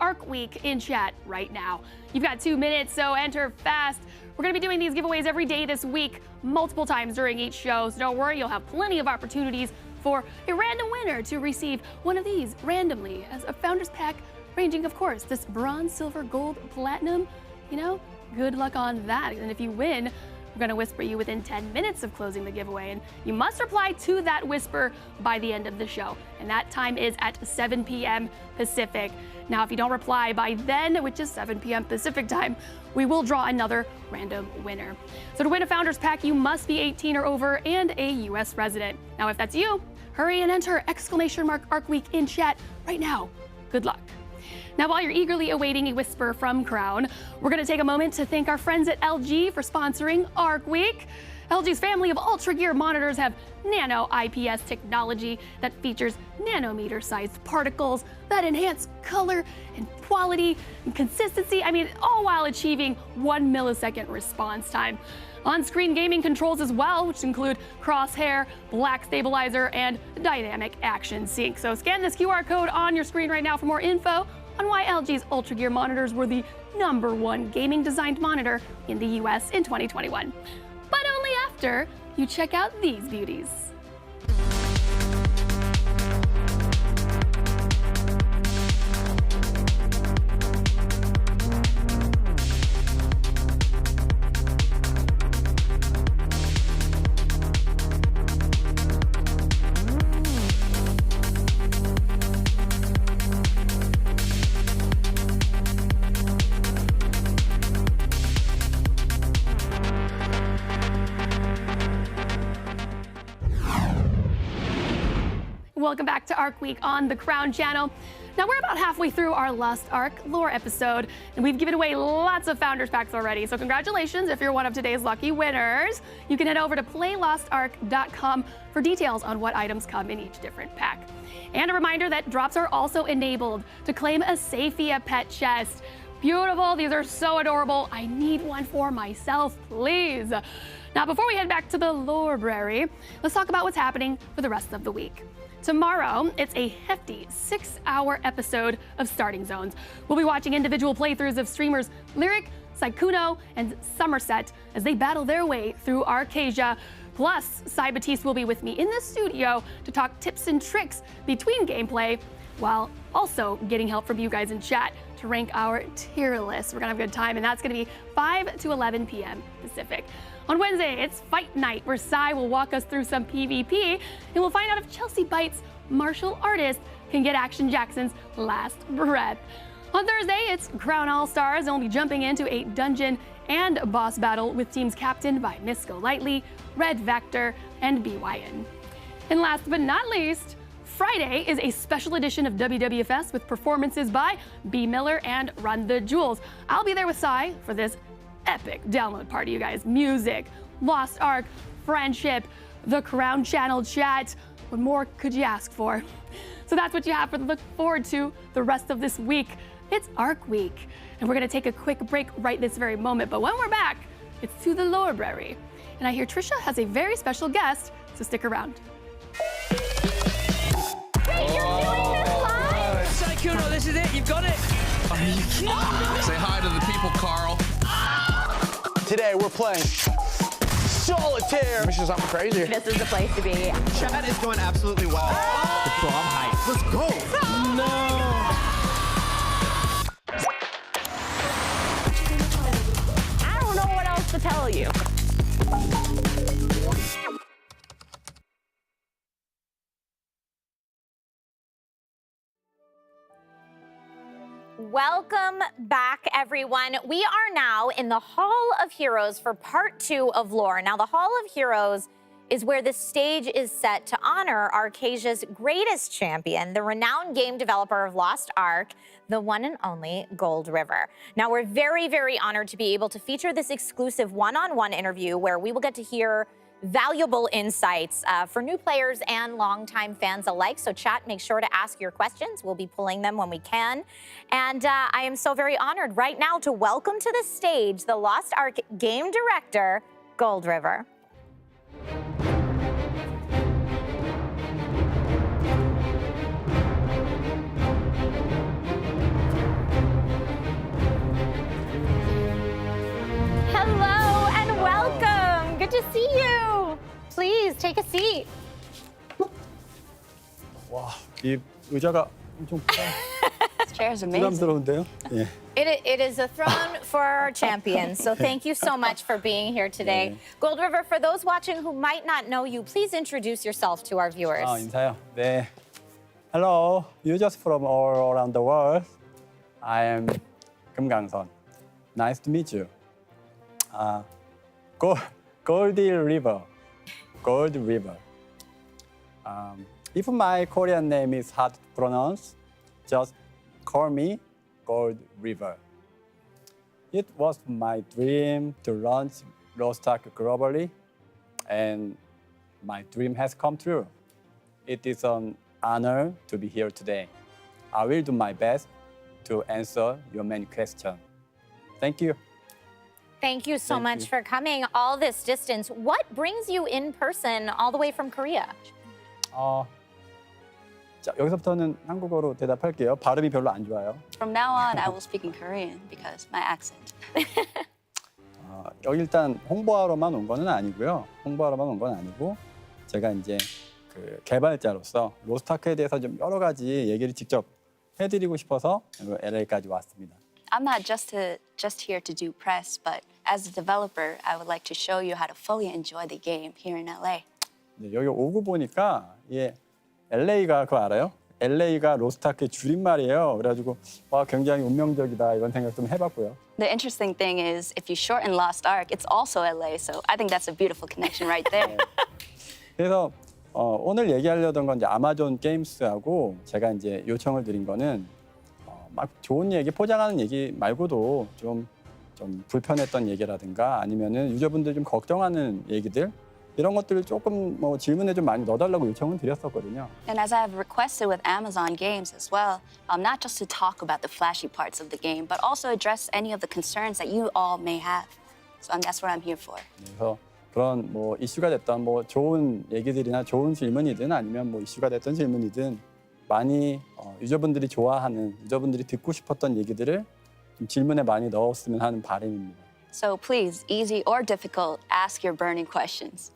K: !Arc Week in chat right now. You've got 2 minutes, so enter fast. We're gonna be doing these giveaways every day this week, multiple times during each show, so don't worry, you'll have plenty of opportunities for a random winner to receive one of these randomly as a Founders Pack ranging, of course, this bronze, silver, gold, platinum. You know, good luck on that. And if you win, we're gonna whisper you within 10 minutes of closing the giveaway. And you must reply to that whisper by the end of the show. And that time is at 7 p.m. Pacific. Now, if you don't reply by then, which is 7 p.m. Pacific time, we will draw another random winner. So to win a Founders Pack, you must be 18 or over and a US resident. Now, if that's you, hurry and enter !Arc Week in chat right now. Good luck. Now, while you're eagerly awaiting a whisper from Crown, we're going to take a moment to thank our friends at LG for sponsoring Arc Week. LG's family of Ultra Gear monitors have nano IPS technology that features nanometer-sized particles that enhance color and quality and consistency. I mean, all while achieving 1 millisecond response time. On-screen gaming controls as well, which include crosshair, black stabilizer, and dynamic action sync. So scan this QR code on your screen right now for more info on why LG's Ultra Gear monitors were the #1 gaming designed monitor in the US in 2021. But only after you check out these beauties. Welcome back to Arc Week on the Crown Channel. Now we're about halfway through our Lost Ark lore episode, and we've given away lots of Founders Packs already, so congratulations if you're one of today's lucky winners. You can head over to playlostark.com for details on what items come in each different pack. And a reminder that drops are also enabled to claim a Saphia pet chest. Beautiful, these are so adorable. I need one for myself, please. Now before we head back to the Lorebrary, let's talk about what's happening for the rest of the week. Tomorrow, it's a hefty 6-hour episode of Starting Zones. We'll be watching individual playthroughs of streamers Lyric, Saikuno, and Somerset as they battle their way through Arcasia. Plus, Cy Batiste will be with me in the studio to talk tips and tricks between gameplay, while also getting help from you guys in chat to rank our tier list. We're gonna have a good time, and that's gonna be 5 to 11 p.m. Pacific. On Wednesday, it's Fight Night, where Cy will walk us through some PvP, and we'll find out if Chelsea Bites martial artist can get Action Jackson's last breath. On Thursday, it's Crown All-Stars, and we'll be jumping into a dungeon and boss battle with teams captained by Miss Golightly, Red Vector, and BYN. And last but not least, Friday is a special edition of WWFS with performances by B. Miller and Run the Jewels. I'll be there with Cy for this epic download party, you guys. Music, Lost Ark, friendship, the Crown Channel chat. What more could you ask for? So that's what you have to look forward to the rest of this week. It's Arc Week, and we're gonna take a quick break right this very moment. But when we're back, it's to the library. And I hear Trisha has a very special guest, so stick around.
A: Wait, you're doing this live?
F: Saikuno, this is it. You've got it.
I: Say hi to the people, Carl.
J: Today we're playing solitaire. This is something crazy.
A: This is the place to be.
L: Chat is going absolutely well. Bro, I'm hyped. Let's go.
E: No.
A: I don't know what else to tell you. Welcome back, everyone. We are now in the Hall of Heroes for part 2 of Lore. Now, the Hall of Heroes is where the stage is set to honor Arcasia's greatest champion, the renowned game developer of Lost Ark, the one and only Gold River. Now, we're very, very honored to be able to feature this exclusive one-on-one interview where we will get to hear valuable insights for new players and longtime fans alike. So chat, make sure to ask your questions. We'll be pulling them when we can. And I am so very honored right now to welcome to the stage the Lost Ark game director, Gold River. Hello and welcome. Good to see you. Please take a seat.
L: 와, 이 의자가 엄청
H: This chair is amazing.
L: 부담스러운데요? 예.
A: It is a throne for our champions, so thank you so much for being here today. Gold River, for those watching who might not know you, please introduce yourself to our viewers.
L: 인사요. 네. Hello, users from all around the world. I am 금강선. Nice to meet you. Goldie River. Gold River. If my Korean name is hard to pronounce, just call me Gold River. It was my dream to launch Lost Ark globally, and my dream has come true. It is an honor to be here today. I will do my best to answer your many questions. Thank you.
A: Thank you so much for coming all this distance. What brings you in person all the way from Korea?
L: 자, 여기서부터는 한국어로 대답할게요. 발음이 별로 안 좋아요.
H: From now on, I will speak in Korean because my accent.
L: 여기 일단 홍보하러만 온 거는 아니고요. 홍보하러만 온 건 아니고 제가 이제 그 개발자로서 로스트아크에 대해서 좀 여러 가지 얘기를 직접 해드리고 싶어서 LA까지 왔습니다.
H: I'm not just here to do press, but as a developer, I would like to show you how to fully enjoy the game here in LA.
L: 네, 여기 오고 보니까 LA가 그거 알아요? LA가 로스트아크의 줄임말이에요. 그래가지고 와 굉장히 운명적이다 이런 생각 좀 해봤고요.
H: The interesting thing is, if you shorten Lost Ark, it's also LA, so I think that's a beautiful connection right there.
L: 그래서 오늘 얘기하려던 건 이제 아마존 게임스하고 제가 이제 요청을 드린 거는 막 좋은 얘기, 포장하는 얘기 말고도 좀 불편했던 얘기라든가 아니면은 유저분들 좀 걱정하는 얘기들 이런 것들을 조금 질문에 좀 많이 넣어달라고 요청을 드렸었거든요.
H: And as I have requested with Amazon Games as well, not just to talk about the flashy parts of the game, but also address any of the concerns that you all may have. So that's what I'm here for.
L: 그래서 그런 이슈가 됐던 좋은 얘기들이나 좋은 질문이든 아니면 이슈가 됐던 질문이든 많이 유저분들이 좋아하는, 유저분들이 듣고 싶었던 얘기들을 좀 질문에 많이 넣었으면 하는 바람입니다.
H: So please, easy or difficult, ask your burning questions.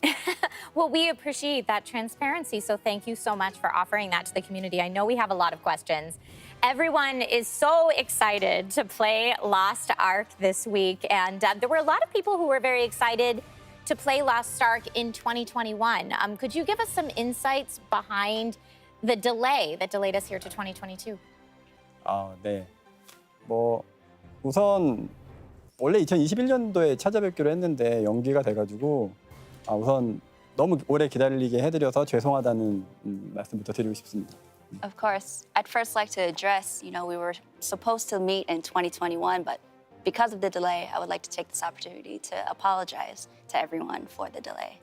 A: Well, we appreciate that transparency, so thank you so much for offering that to the community. I know we have a lot of questions. Everyone is so excited to play Lost Ark this week, and there were a lot of people who were very excited to play Lost Ark in 2021. Could you give us some insights behind the delay that delayed us here to 2022?
L: 네. 우선 원래 2021년도에 찾아뵙기로 했는데 연기가 돼가지고 우선 너무 오래 기다리게 해드려서 죄송하다는 말씀부터 드리고 싶습니다.
H: Of course, I'd first like to address, we were supposed to meet in 2021, but because of the delay, I would like to take this opportunity to apologize to everyone for the delay.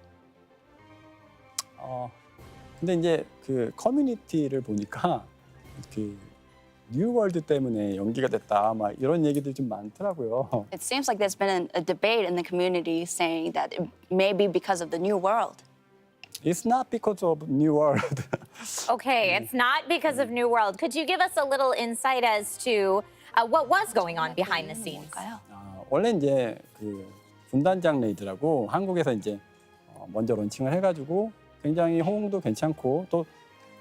L: 근데 이제 그 커뮤니티를 보니까 그 뉴월드 때문에 연기가 됐다 막 이런 얘기들 좀 많더라고요.
H: It seems like there's been a debate in the community saying that it may be because of the new world.
L: It's not because of New World.
A: Okay, it's not because of New World. Could you give us a little insight as to what was going on behind the scenes?
L: 원래 이제 그 군단장 레이드라고 한국에서 이제 먼저 런칭을 해가지고 굉장히 호응도 괜찮고 또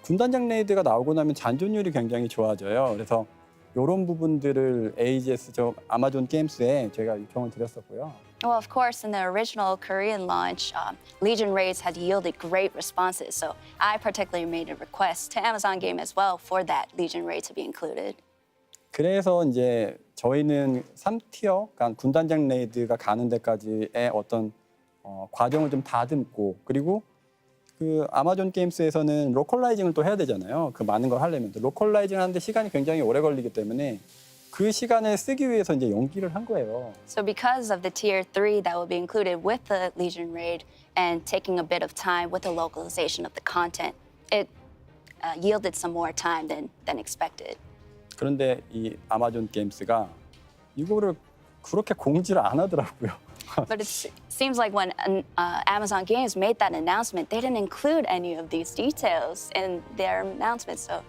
L: 군단장 레이드가 나오고 나면 잔존율이 굉장히 좋아져요. 그래서 이런 부분들을 AGS 아마존 게임스에 저희가 요청을 드렸었고요.
H: Well, of course, in the original Korean launch, Legion raids had yielded great responses. So I particularly made a request to Amazon Game as well for that Legion raid to be included.
L: 그래서 이제 저희는 3티어, 그러니까 군단장 레이드가 가는 데까지의 어떤 과정을 좀 다듬고 그리고 그 아마존 게임스에서는 로컬라이징을 또 해야 되잖아요. 그 많은 걸 하려면 로컬라이징 하는데 시간이 굉장히 오래 걸리기 때문에 그 시간을 쓰기 위해서 이제 연기를 한 거예요.
H: So because of the tier 3 that will be included with the Legion raid and taking a bit of time with the localization of the content, it yielded some more time than expected.
L: 그런데 이 아마존 게임스가 이거를 그렇게 공지를 안 하더라고요.
H: But it seems like when Amazon Games made that announcement, they didn't include any of these details in their announcement. So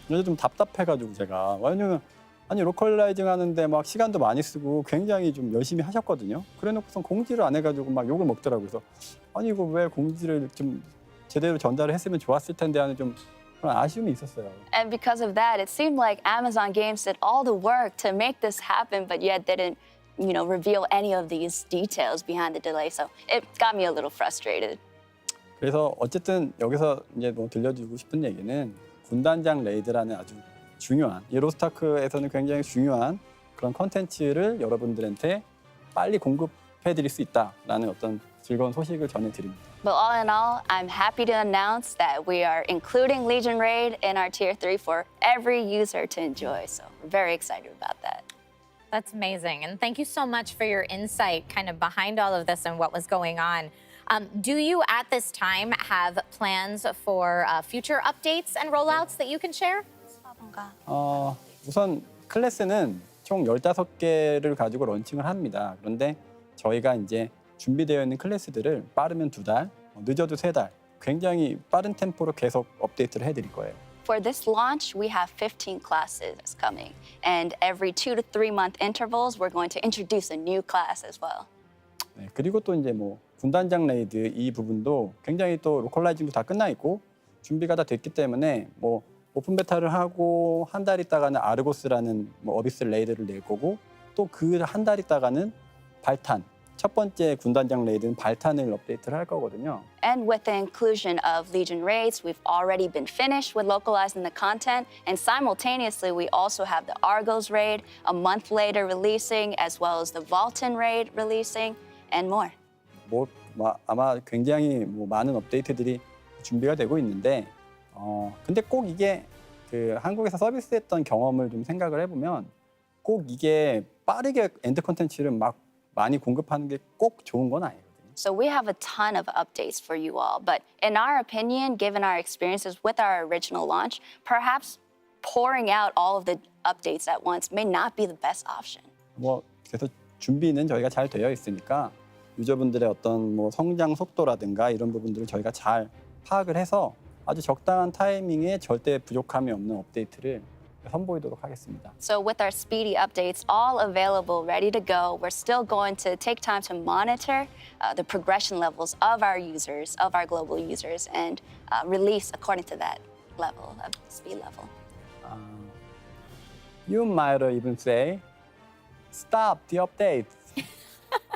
L: 그래서 좀 답답해가지고 제가 왜냐면 아니 로컬라이징 하는데 막 시간도 많이 쓰고 굉장히 좀 열심히 하셨거든요. 그래놓고선 공지를 안 해가지고 막 욕을 먹더라고요. 그래서 아니 이거 왜 공지를 좀 제대로 전달을 했으면 좋았을 텐데 하는 좀 그런 아쉬움이 있었어요.
H: And because of that, it seemed like Amazon Games did all the work to make this happen, but yet didn't, reveal any of these details behind the delay. So it got me a little frustrated.
L: 그래서 어쨌든 여기서 이제 뭐 들려주고 싶은 얘기는 군단장 레이드라는 아주 중요한 이 로스트아크에서는 굉장히 중요한 그런 컨텐츠를 여러분들한테 빨리 공급해드릴 수 있다라는 어떤 즐거운 소식을 전해드립니다.
H: But all in all, I'm happy to announce that we are including Legion Raid in our Tier 3 for every user to enjoy. So we're very excited about that.
A: That's amazing. And thank you so much for your insight kind of behind all of this and what was going on. Do you at this time have plans for future updates and rollouts that you can share?
L: 우선 클래스는 총 15개를 가지고 런칭을 합니다. 그런데 저희가 이제 준비되어 있는 클래스들을 빠르면 2달, 늦어도 3달, 굉장히 빠른 템포로 계속 업데이트를 해드릴 거예요.
H: For this launch, we have 15 classes coming. And every 2 to 3 month intervals, we're going to introduce a new class as well.
L: 네, 그리고 또 이제 뭐 군단장 레이드 이 부분도 굉장히 또 로컬라이징도 다 끝나 있고 준비가 다 됐기 때문에 뭐 오픈 베타를 하고 한 달 있다가는 아르고스라는 뭐 어비스 레이드를 낼 거고 또 그 한 달 있다가는 발탄 첫 번째 군단장 레이드는 발탄을 업데이트를 할 거거든요.
H: And with the inclusion of Legion raids, we've already been finished with localizing the content, and simultaneously we also have the Argos raid a month later releasing, as well as the Vaulton raid releasing, and more.
L: 아마 굉장히 많은 업데이트들이 준비가 되고 있는데 근데 꼭 이게 그 한국에서 서비스했던 경험을 좀 생각을 해보면 꼭 이게 빠르게 엔드 콘텐츠를 막 많이 공급하는 게 꼭 좋은 건 아니거든요.
H: So we have a ton of updates for you all, but in our opinion, given our experiences with our original launch, perhaps pouring out all of the updates at once may not be the best option.
L: 그래서 준비는 저희가 잘 되어 있으니까 유저분들의 어떤 성장 속도라든가 이런 부분들을 저희가 잘 파악을 해서 아주 적당한 타이밍에 절대 부족함이 없는 업데이트를 선보이도록 하겠습니다.
H: So with our speedy updates all available, ready to go, we're still going to take time to monitor the progression levels of our users, of our global users, and release according to that level of speed level.
L: You might even say, stop the updates.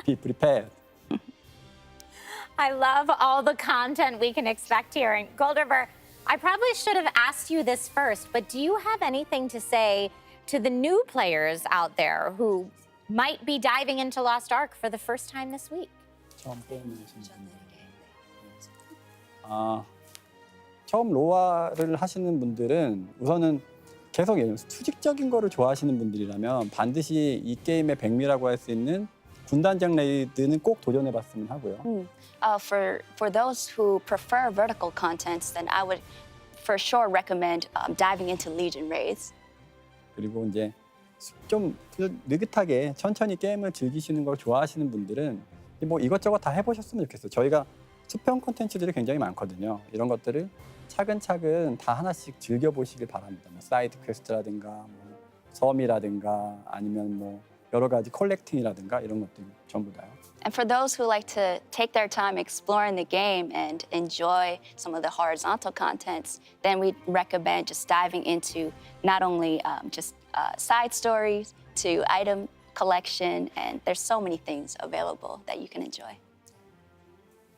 L: Be prepared.
A: I love all the content we can expect here. And Gold River, I probably should have asked you this first, but do you have anything to say to the new players out there who might be diving into Lost Ark for the first time this week?
L: 처음 로아를 하시는 분들은 우선은 계속 수직적인 거를 좋아하시는 분들이라면 반드시 이 게임의 백미라고 할 수 있는 군단장 레이드는 꼭 도전해봤으면 하고요.
H: For those who prefer vertical contents, then I would for sure recommend diving into Legion raids.
L: 그리고 이제 좀 느긋하게 천천히 게임을 즐기시는 걸 좋아하시는 분들은 뭐 이것저것 다 해보셨으면 좋겠어요. 저희가 수평 콘텐츠들이 굉장히 많거든요. 이런 것들을 차근차근 다 하나씩 즐겨보시길 바랍니다. 뭐 사이드 퀘스트라든가 뭐 섬이라든가 아니면 뭐 여러 가지 컬렉팅이라든가 이런 것들 전부 다요.
H: And for those who like to take their time exploring the game and enjoy some of the horizontal contents, then we recommend just diving into not only just side stories to item collection, and there's so many things available that you can enjoy.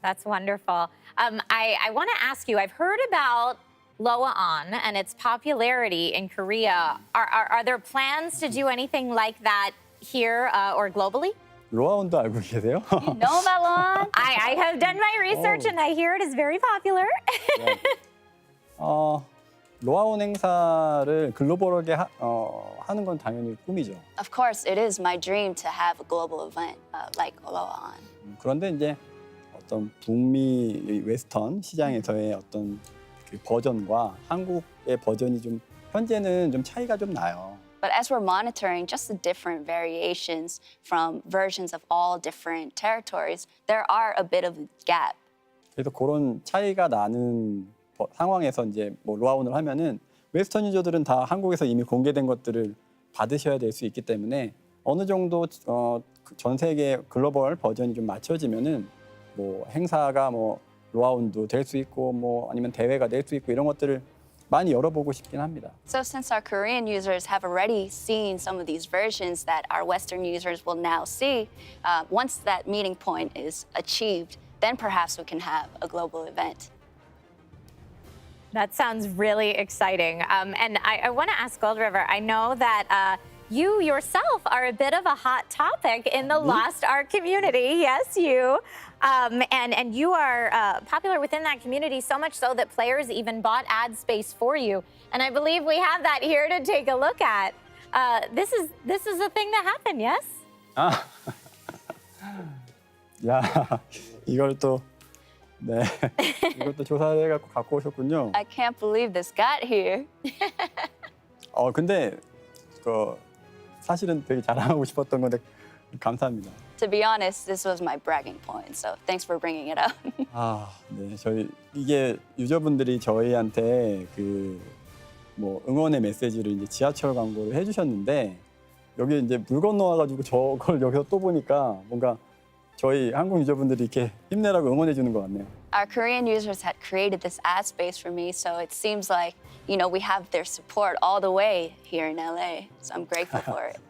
A: That's wonderful. I want to ask you, I've heard about Loa-on and its popularity in Korea. Are there plans to do anything like that here or globally?
L: 로아온도 알고 계세요?
H: You know about Loa-on?
A: I have done my research and I hear it is very popular.
L: 네. 로아온 행사를 글로벌하게 하는 건 당연히 꿈이죠.
H: Of course, it is my dream to have a global event like Loa-on.
L: 그런데 이제 어떤 북미 웨스턴 시장에서의 어떤 그 버전과 한국의 버전이 좀 현재는 좀 차이가 좀 나요.
H: But as we're monitoring just the different variations from versions of all different territories, there are a bit of a gap.
L: 그래서 그런 차이가 나는 상황에서 이제 뭐 로아온을 하면은 웨스턴 유저들은 다 한국에서 이미 공개된 것들을 받으셔야 될 수 있기 때문에 어느 정도 전 세계 글로벌 버전이 좀 맞춰지면은 뭐 행사가 뭐 로아온도 될 수 있고 뭐 아니면 대회가 될 수 있고 이런 것들을 많이 열어보고 싶긴 합니다.
H: So since our Korean users have already seen some of these versions that our Western users will now see, once that meeting point is achieved, then perhaps we can have a global event.
A: That sounds really exciting. And I want to ask Gold River, I know that you yourself are a bit of a hot topic in the Lost Ark community. Yes, you. And you are popular within that community, so much so that players even bought ad space for you. And I believe we have that here to take a look at. This is a thing that happened, yes?
L: 야, 이걸 또 네, 이것도 조사해갖고 갖고 오셨군요.
H: I can't believe this got here.
L: 근데 사실은 되게 자랑하고 싶었던 건데 감사합니다.
H: To be honest, this was my bragging point, so thanks for bringing it up.
L: 네, 이게 유저분들이 저희한테 뭐 응원의 메시지를 이제 지하철 광고를 해주셨는데 여기 이제 물 건너와가지고 저걸 여기서 또 보니까 뭔가 저희 한국 유저분들이 이렇게 힘내라고 응원해 주는 것 같네요.
H: Our Korean users had created this ad space for me, so it seems like, we have their support all the way here in LA. So I'm grateful for it.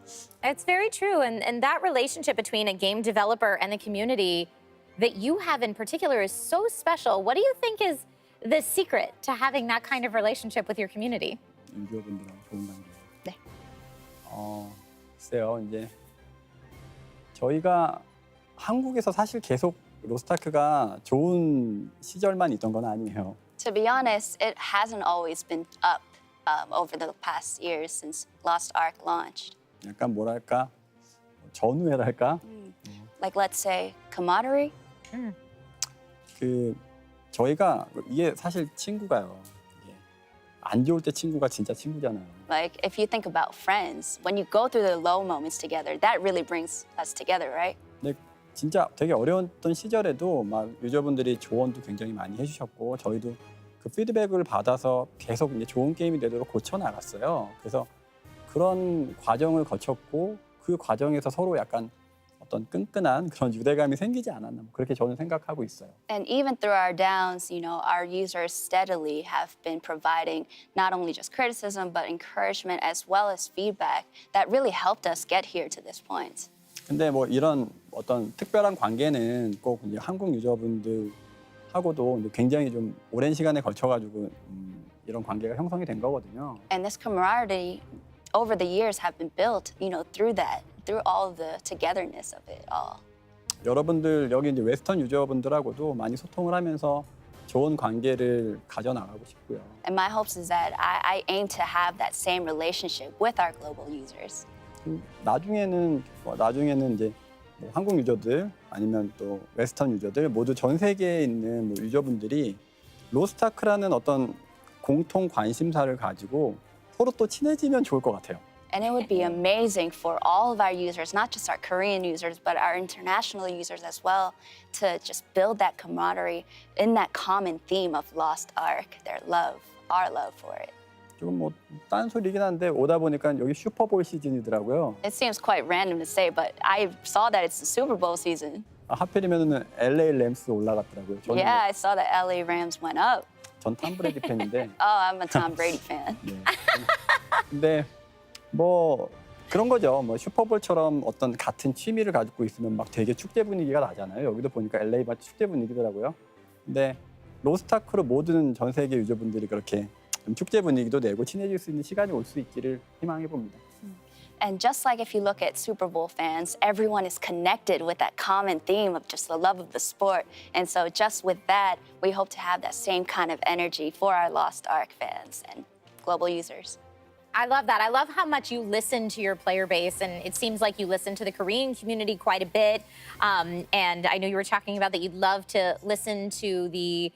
A: It's very true. And that relationship between a game developer and the community that you have in particular is so special. What do you think is the secret to having that kind of relationship with your community?
L: 유저분들하고 좋은 관계.
H: 네.
L: 글쎄요, 이제 저희가 한국에서 사실 계속 로스트아크가 좋은 시절만 있던 건 아니에요.
H: To be honest, it hasn't always been up over the past years since Lost Ark launched.
L: 약간 뭐랄까 전우회랄까?
H: Like let's say camaraderie.
L: 저희가 이게 사실 친구가요. 안 좋을 때 친구가 진짜 친구잖아요.
H: Like if you think about friends, when you go through the low moments together, that really brings us together, right?
L: 근데 진짜 되게 어려웠던 시절에도 막 유저분들이 조언도 굉장히 많이 해주셨고 저희도 그 피드백을 받아서 계속 이제 좋은 게임이 되도록 고쳐 나갔어요. 그래서 그런 과정을 거쳤고 그 과정에서 서로 약간 어떤 끈끈한 그런 유대감이 생기지 않았나 그렇게 저는 생각하고 있어요.
M: And even through our downs, our users steadily have been providing not only just criticism, but encouragement as well as feedback that really helped us get here to this point.
L: 근데 뭐 이런 어떤 특별한 관계는 꼭 이제 한국 유저분들하고도 굉장히 좀 오랜 시간에 걸쳐가지고 이런 관계가 형성이 된 거거든요.
M: And this camaraderie over the years have been built, through that. through all the togetherness of it all.
L: 여러분들 여기 이제 웨스턴 유저분들하고도 많이 소통을 하면서 좋은 관계를 가져 나가고 싶고요.
M: And my hopes is that I aim to have that same relationship with our global users.
L: 나중에는 이제 뭐 한국 유저들 아니면 또 웨스턴 유저들 모두 전 세계에 있는 뭐 유저분들이 로스트아크라는 어떤 공통 관심사를 가지고 서로 또 친해지면 좋을 것 같아요.
M: And it would be amazing for all of our users, not just our Korean users, but our international users as well, to just build that camaraderie in that common theme of Lost Ark, their love, our love for it.
L: 조금 뭐 딴소리긴 한데 오다 보니까 여기 슈퍼볼 시즌이더라고요.
M: It seems quite random to say, but I saw that it's the Super Bowl season.
L: 하필이면은 LA 램스 올라갔더라고요. 저는
M: Yeah, I saw that LA Rams went up.
L: 전 톰 브레이디 팬인데.
M: Oh, I'm a Tom Brady fan.
L: 네. 근데 뭐 그런 거죠. 뭐 슈퍼볼처럼 어떤 같은 취미를 가지고 있으면 막 되게 축제 분위기가 나잖아요. 여기도 보니까 LA 마치 축제 분위기더라고요. 근데 로스트아크로 모든 전 세계 유저분들이 그렇게 좀 축제 분위기도 내고 친해질 수 있는 시간이 올 수 있기를 희망해 봅니다.
M: And just like if you look at Super Bowl fans, everyone is connected with that common theme of just the love of the sport. And so just with that, we hope to have that same kind of energy for our Lost Ark fans and global users.
A: I love that. I love how much you listen to your player base, and it seems like you listen to the Korean community quite a bit. And I know you were talking about that you'd love to listen to the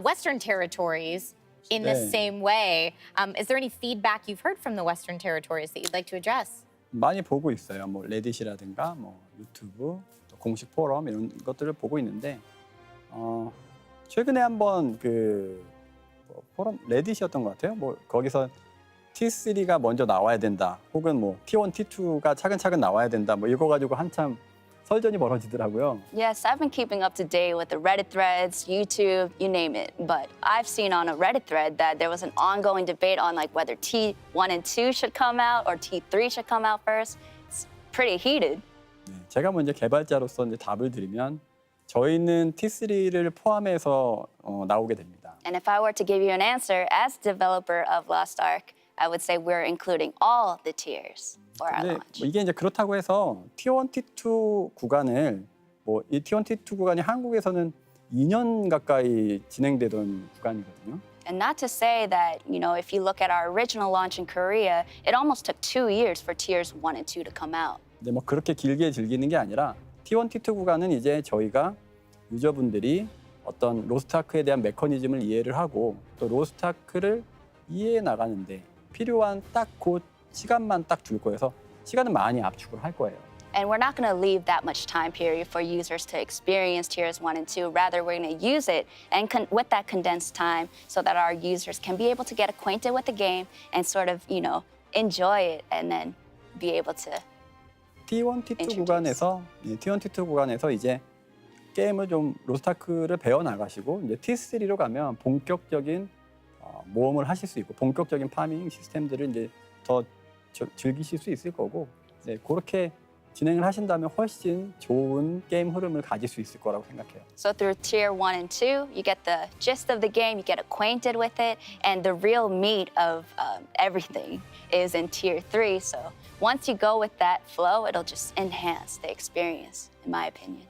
A: Western territories in the same way. Is there any feedback you've heard from the Western territories that you'd like to address?
L: 많이 보고 있어요. 뭐 레딧이라든가 뭐 유튜브, 또 공식 포럼 이런 것들을 보고 있는데 최근에 한번 그 포럼 레딧이었던 것 같아요. 뭐 거기서 T3가 먼저 나와야 된다. 혹은 뭐 T1, T2가 차근차근 나와야 된다. 뭐 이거 가지고 한참 설전이 벌어지더라고요.
M: Yes, I've been keeping up to date with the Reddit threads, YouTube, you name it. But I've seen on a Reddit thread that there was an ongoing debate on like whether T1 and 2 should come out or T3 should come out first. It's pretty heated.
L: 네, 제가 먼저 개발자로서 이제 답을 드리면 저희는 T3를 포함해서 나오게 됩니다.
M: And if I were to give you an answer as developer of Lost Ark, I would say we're including all the tiers for our launch.
L: 이게 이제 그렇다고 해서 T1, T2 구간을 뭐 이 T1, T2 구간이 한국에서는 2년 가까이 진행되던 구간이거든요.
M: And not to say that, if you look at our original launch in Korea, it almost took 2 years for tiers 1 and 2 to come out.
L: 근데 뭐 그렇게 길게 즐기는 게 아니라 T1, T2 구간은 이제 저희가 유저분들이 어떤 로스트아크에 대한 메커니즘을 이해를 하고 또 로스트아크를 이해해 나가는데 필요한 딱 그 시간만 딱 줄 거여서 시간은 많이 압축을 할 거예요.
M: And we're not going to leave that much time period for users to experience tiers 1 and 2. Rather, we're going to use it and with that condensed time so that our users can be able to get acquainted with the game and sort of, enjoy it and then be able to
L: T1, T2 구간에서 T1, T2 구간에서 이제 게임을 좀 로스트아크를 배워 나가시고 이제 T3로 가면 본격적인 모험을 하실 수 있고 본격적인 파밍 시스템들을 이제 더 즐기실 수 있을 거고 그렇게 진행을 하신다면 훨씬 좋은 게임 흐름을 가질 수 있을 거라고 생각해요.
M: So through tier 1 and 2, you get the gist of the game, you get acquainted with it, and the real meat of everything is in tier 3. So once you go with that flow, it'll just enhance the experience, in my opinion.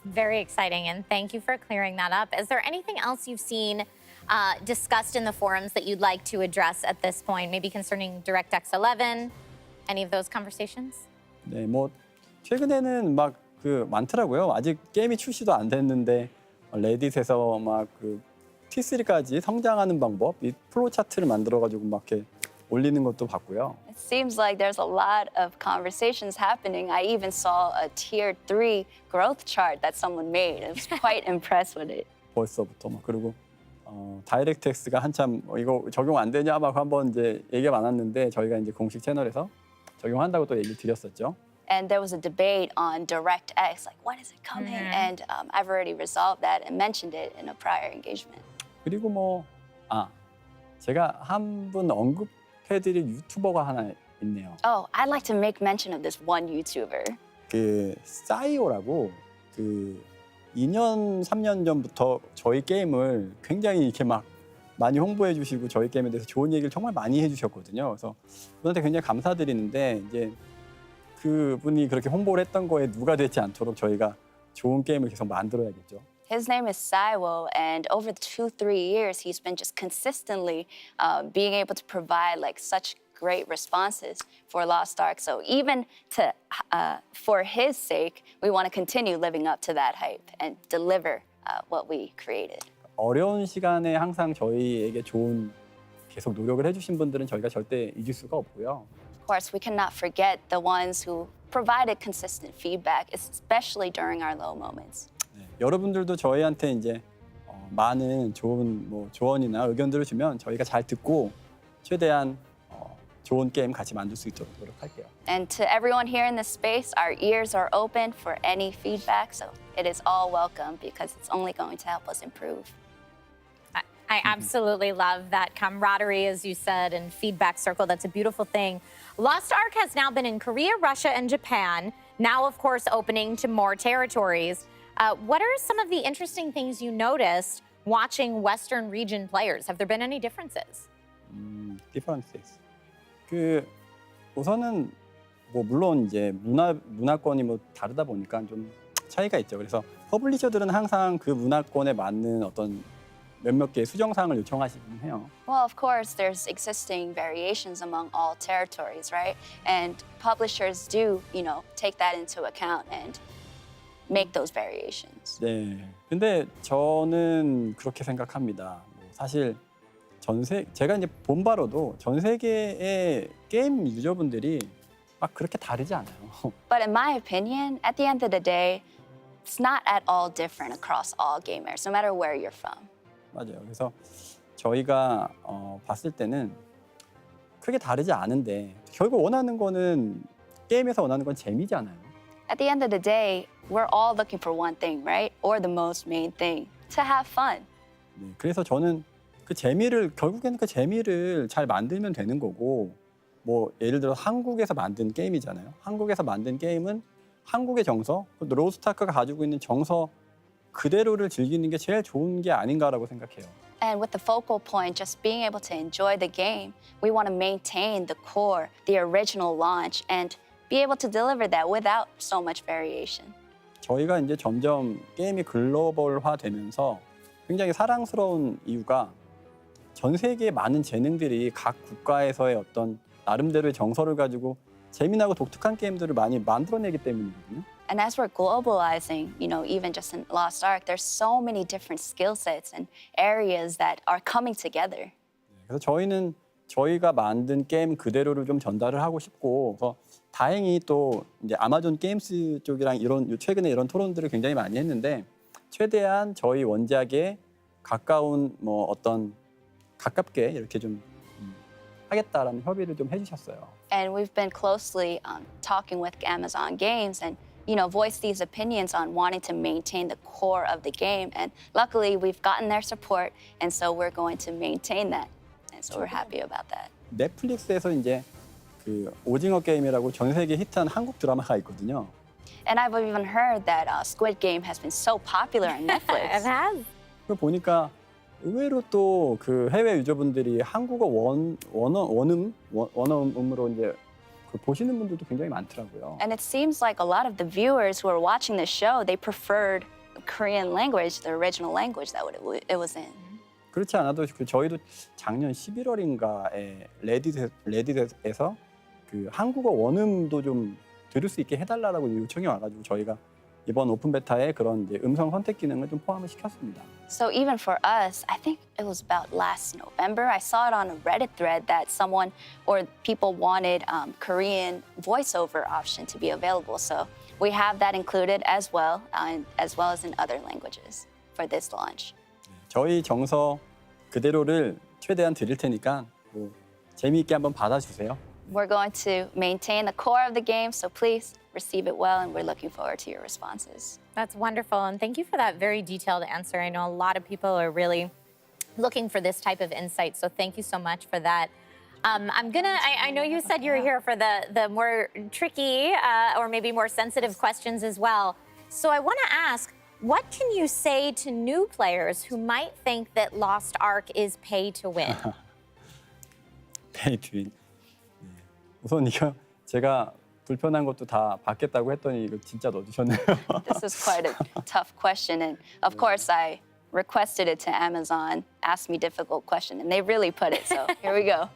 A: Very exciting, and thank you for clearing that up. Is there anything else you've seen discussed in the forums that you'd like to address at this point, maybe concerning DirectX 11, any of those conversations?
L: 네, 뭐 최근에는 막 많더라고요. 아직 게임이 출시도 안 됐는데 레딧에서 막 T3까지 성장하는 방법, 이 플로우 차트를 만들어 가지고 막 이렇게 올리는 것도 봤고요.
M: It seems like there's a lot of conversations happening. I even saw a tier 3 growth chart that someone made. I was quite impressed with it.
L: 벌써부터 막 그리고 다이렉트X가 한참 이거 적용 안 되냐 막 한번 이제 얘기가 많았는데 저희가 이제 공식 채널에서 적용한다고 또 얘기를 드렸었죠.
M: And there was a debate on DirectX, like when is it coming? And I've already resolved that and mentioned it in a prior engagement.
L: 그리고 제가 한 분 언급해드릴 유튜버가 하나 있네요.
M: Oh, I'd like to make mention of this one YouTuber.
L: 그 싸이오라고 그 2년 3년 전부터 저희 게임을 굉장히 이렇게 막 많이 홍보해 주시고 저희 게임에 대해서 좋은 얘기를 정말 많이 해주셨거든요. 그래서 그분한테 굉장히 감사드리는데 이제 그분이 그렇게 홍보를 했던 거에 누가 되지 않도록 저희가 좋은 게임을 계속 만들어야겠죠.
M: His name is Saiwo, and over the 2-3 years, he's been just consistently being able to provide like such great responses for Lost Ark. So even for his sake, we want to continue living up to that hype and deliver what we created.
L: 어려운 시간에 항상 저희에게 좋은 계속 노력을 해주신 분들은 저희가 절대 잊을 수가 없고요.
M: Of course, we cannot forget the ones who provided consistent feedback, especially during our low moments.
L: 네, 여러분들도 저희한테 이제 많은 좋은 조언이나 의견들을 주면 저희가 잘 듣고 최대한 좋은 게임 같이 만들 수 있도록 노력할게요.
M: And to everyone here in this space, our ears are open for any feedback, so it is all welcome because it's only going to help us improve.
A: I absolutely love that camaraderie, as you said, and feedback circle. That's a beautiful thing. Lost Ark has now been in Korea, Russia, and Japan, now, of course, opening to more territories. What are some of the interesting things you noticed watching Western region players? Have there been any differences?
L: Differences. 우선은 물론 이제 문화권이 다르다 보니까 좀 차이가 있죠. 그래서 퍼블리셔들은 항상 그 문화권에 맞는 어떤 몇몇 개의 수정사항을 요청하시긴 해요.
M: Well, of course, there's existing variations among all territories, right? And publishers do, take that into account and make those variations.
L: 네. 근데 저는 그렇게 생각합니다. 사실 제가 이제 본 바로도 전 세계의 게임 유저분들이 막 그렇게 다르지 않아요.
M: But in my opinion, at the end of the day, it's not at all different across all gamers, no matter where you're from.
L: 맞아요. 그래서 저희가 봤을 때는 크게 다르지 않은데 결국 원하는 거는 게임에서 원하는 건 재미잖아요.
M: At the end of the day, we're all looking for one thing, right? Or the most main thing, to have fun.
L: 네, 그래서 저는 결국에는 그 재미를 잘 만들면 되는 거고 예를 들어 한국에서 만든 게임이잖아요. 한국에서 만든 게임은 한국의 정서, 로스트 아크가 가지고 있는 정서 그대로를 즐기는 게 제일 좋은 게 아닌가라고 생각해요.
M: And with the focal point just being able to enjoy the game, we want to maintain the core, the original launch, and be able to deliver that without so much variation.
L: 저희가 이제 점점 게임이 글로벌화되면서 굉장히 사랑스러운 이유가 전 세계의 많은 재능들이 각 국가에서의 어떤 나름대로의 정서를 가지고 재미나고 독특한 게임들을 많이 만들어내기 때문이거든요.
M: And as we're globalizing, even just in Lost Ark, there's so many different skill sets and areas that are coming together.
L: 그래서 저희는 저희가 만든 게임 그대로를 좀 전달을 하고 싶고, 그래서 다행히 또 이제 아마존 게임스 쪽이랑 최근에 이런 토론들을 굉장히 많이 했는데 최대한 저희 원작에 가까운 가깝게 이렇게 좀 하겠다라는 협의를 좀 해주셨어요.
M: And we've been closely talking with Amazon Games and voice these opinions on wanting to maintain the core of the game. And luckily, we've gotten their support, and so we're going to maintain that. And so we're happy about that.
L: 넷플릭스에서 이제 그 오징어 게임이라고 전 세계 히트한 한국 드라마가 있거든요.
M: And I've even heard that Squid Game has been so popular on Netflix.
A: It has.
L: 그걸 보니까 의외로 또 그 해외 유저분들이 한국어 원어음으로 이제 보시는 분들도 굉장히 많더라고요.
M: And it seems like a lot of the viewers who are watching the show, they preferred the Korean language, the original language that it was in.
L: 그렇지 않아도 저희도 작년 11월인가에 레딧에서 그 한국어 원음도 좀 들을 수 있게 해달라고 요청이 와가지고 저희가 이번 오픈 베타에 그런 이제 음성 선택 기능을 좀 포함을 시켰습니다.
M: So even for us, I think it was about last November, I saw it on a Reddit thread that someone or people wanted Korean voiceover option to be available. So we have that included as well as in other languages for this launch.
L: 저희 정서 그대로를 최대한 드릴 테니까 뭐 재미있게 한번 받아주세요.
M: We're going to maintain the core of the game, so please receive it well, and we're looking forward to your responses.
A: That's wonderful, and thank you for that very detailed answer. I know a lot of people are really looking for this type of insight, so thank you so much for that. I know you said you're here for the more tricky or maybe more sensitive questions as well. So I want to ask, what can you say to new players who might think that Lost Ark is pay to win?
L: Pay to win. 네. 우선 이거 제가 불편한 것도 다 받겠다고 했더니 이거 진짜 넣어주셨네요.
M: This is quite a tough question, and of course I requested it to Amazon, asked me difficult question, and they really put it, so here we go.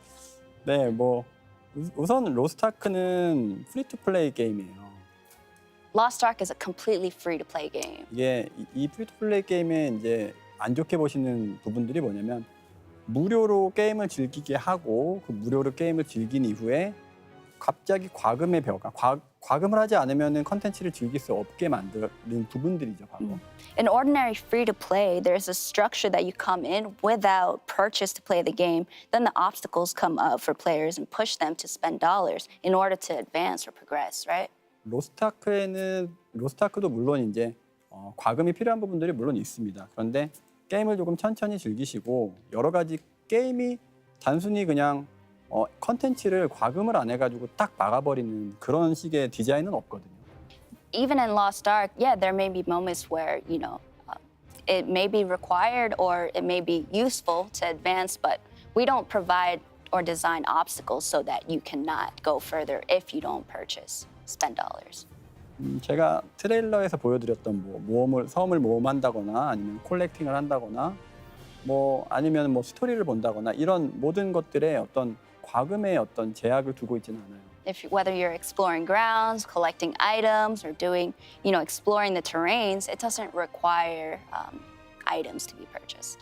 L: 네, 뭐 우선 로스트 아크는 프리 투 플레이 게임이에요.
M: Lost Ark is a completely free-to-play game.
L: 이게 이 프리 투 플레이 게임에 이제 안 좋게 보시는 부분들이 뭐냐면 무료로 게임을 즐기게 하고 그 무료로 게임을 즐긴 이후에 갑자기 과금의 벽, 과금을 하지 않으면 컨텐츠를 즐길 수 없게 만드는 부분들이죠, 바로.
M: In ordinary free-to-play, there's a structure that you come in without purchase to play the game. Then the obstacles come up for players and push them to spend dollars in order to advance or progress, right?
L: 로스트 아크도 물론 이제 과금이 필요한 부분들이 물론 있습니다. 그런데 게임을 조금 천천히 즐기시고 여러 가지 게임이 단순히 그냥 컨텐츠를 과금을 안 해가지고 딱 막아버리는 그런 식의 디자인은 없거든요.
M: Even in Lost Ark, yeah, there may be moments where, it may be required or it may be useful to advance, but we don't provide or design obstacles so that you cannot go further if you don't spend dollars.
L: 제가 트레일러에서 보여드렸던 섬을 모험한다거나 아니면 콜렉팅을 한다거나 아니면 스토리를 본다거나 이런 모든 것들에 어떤 과금의 어떤 제약을 두고 있지는 않아요.
M: Whether you're exploring grounds, collecting items, or doing, exploring the terrains, it doesn't require items to be purchased.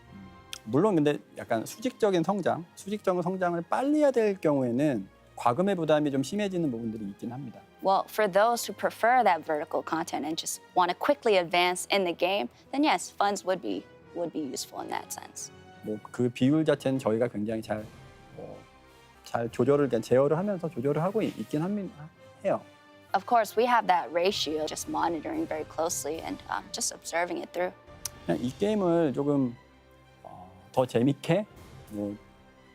L: 물론 근데 약간 수직적인 성장을 빨리 해야 될 경우에는 과금의 부담이 좀 심해지는 부분들이 있긴 합니다.
M: Well, for those who prefer that vertical content and just want to quickly advance in the game, then yes, funds would be useful in that sense.
L: 그 비율 자체는 저희가 굉장히 잘 제어를 하면서 조절을 하고 있긴 해요.
M: Of course, we have that ratio, just monitoring very closely and just observing it through.
L: 그냥 이 게임을 조금 더 재밌게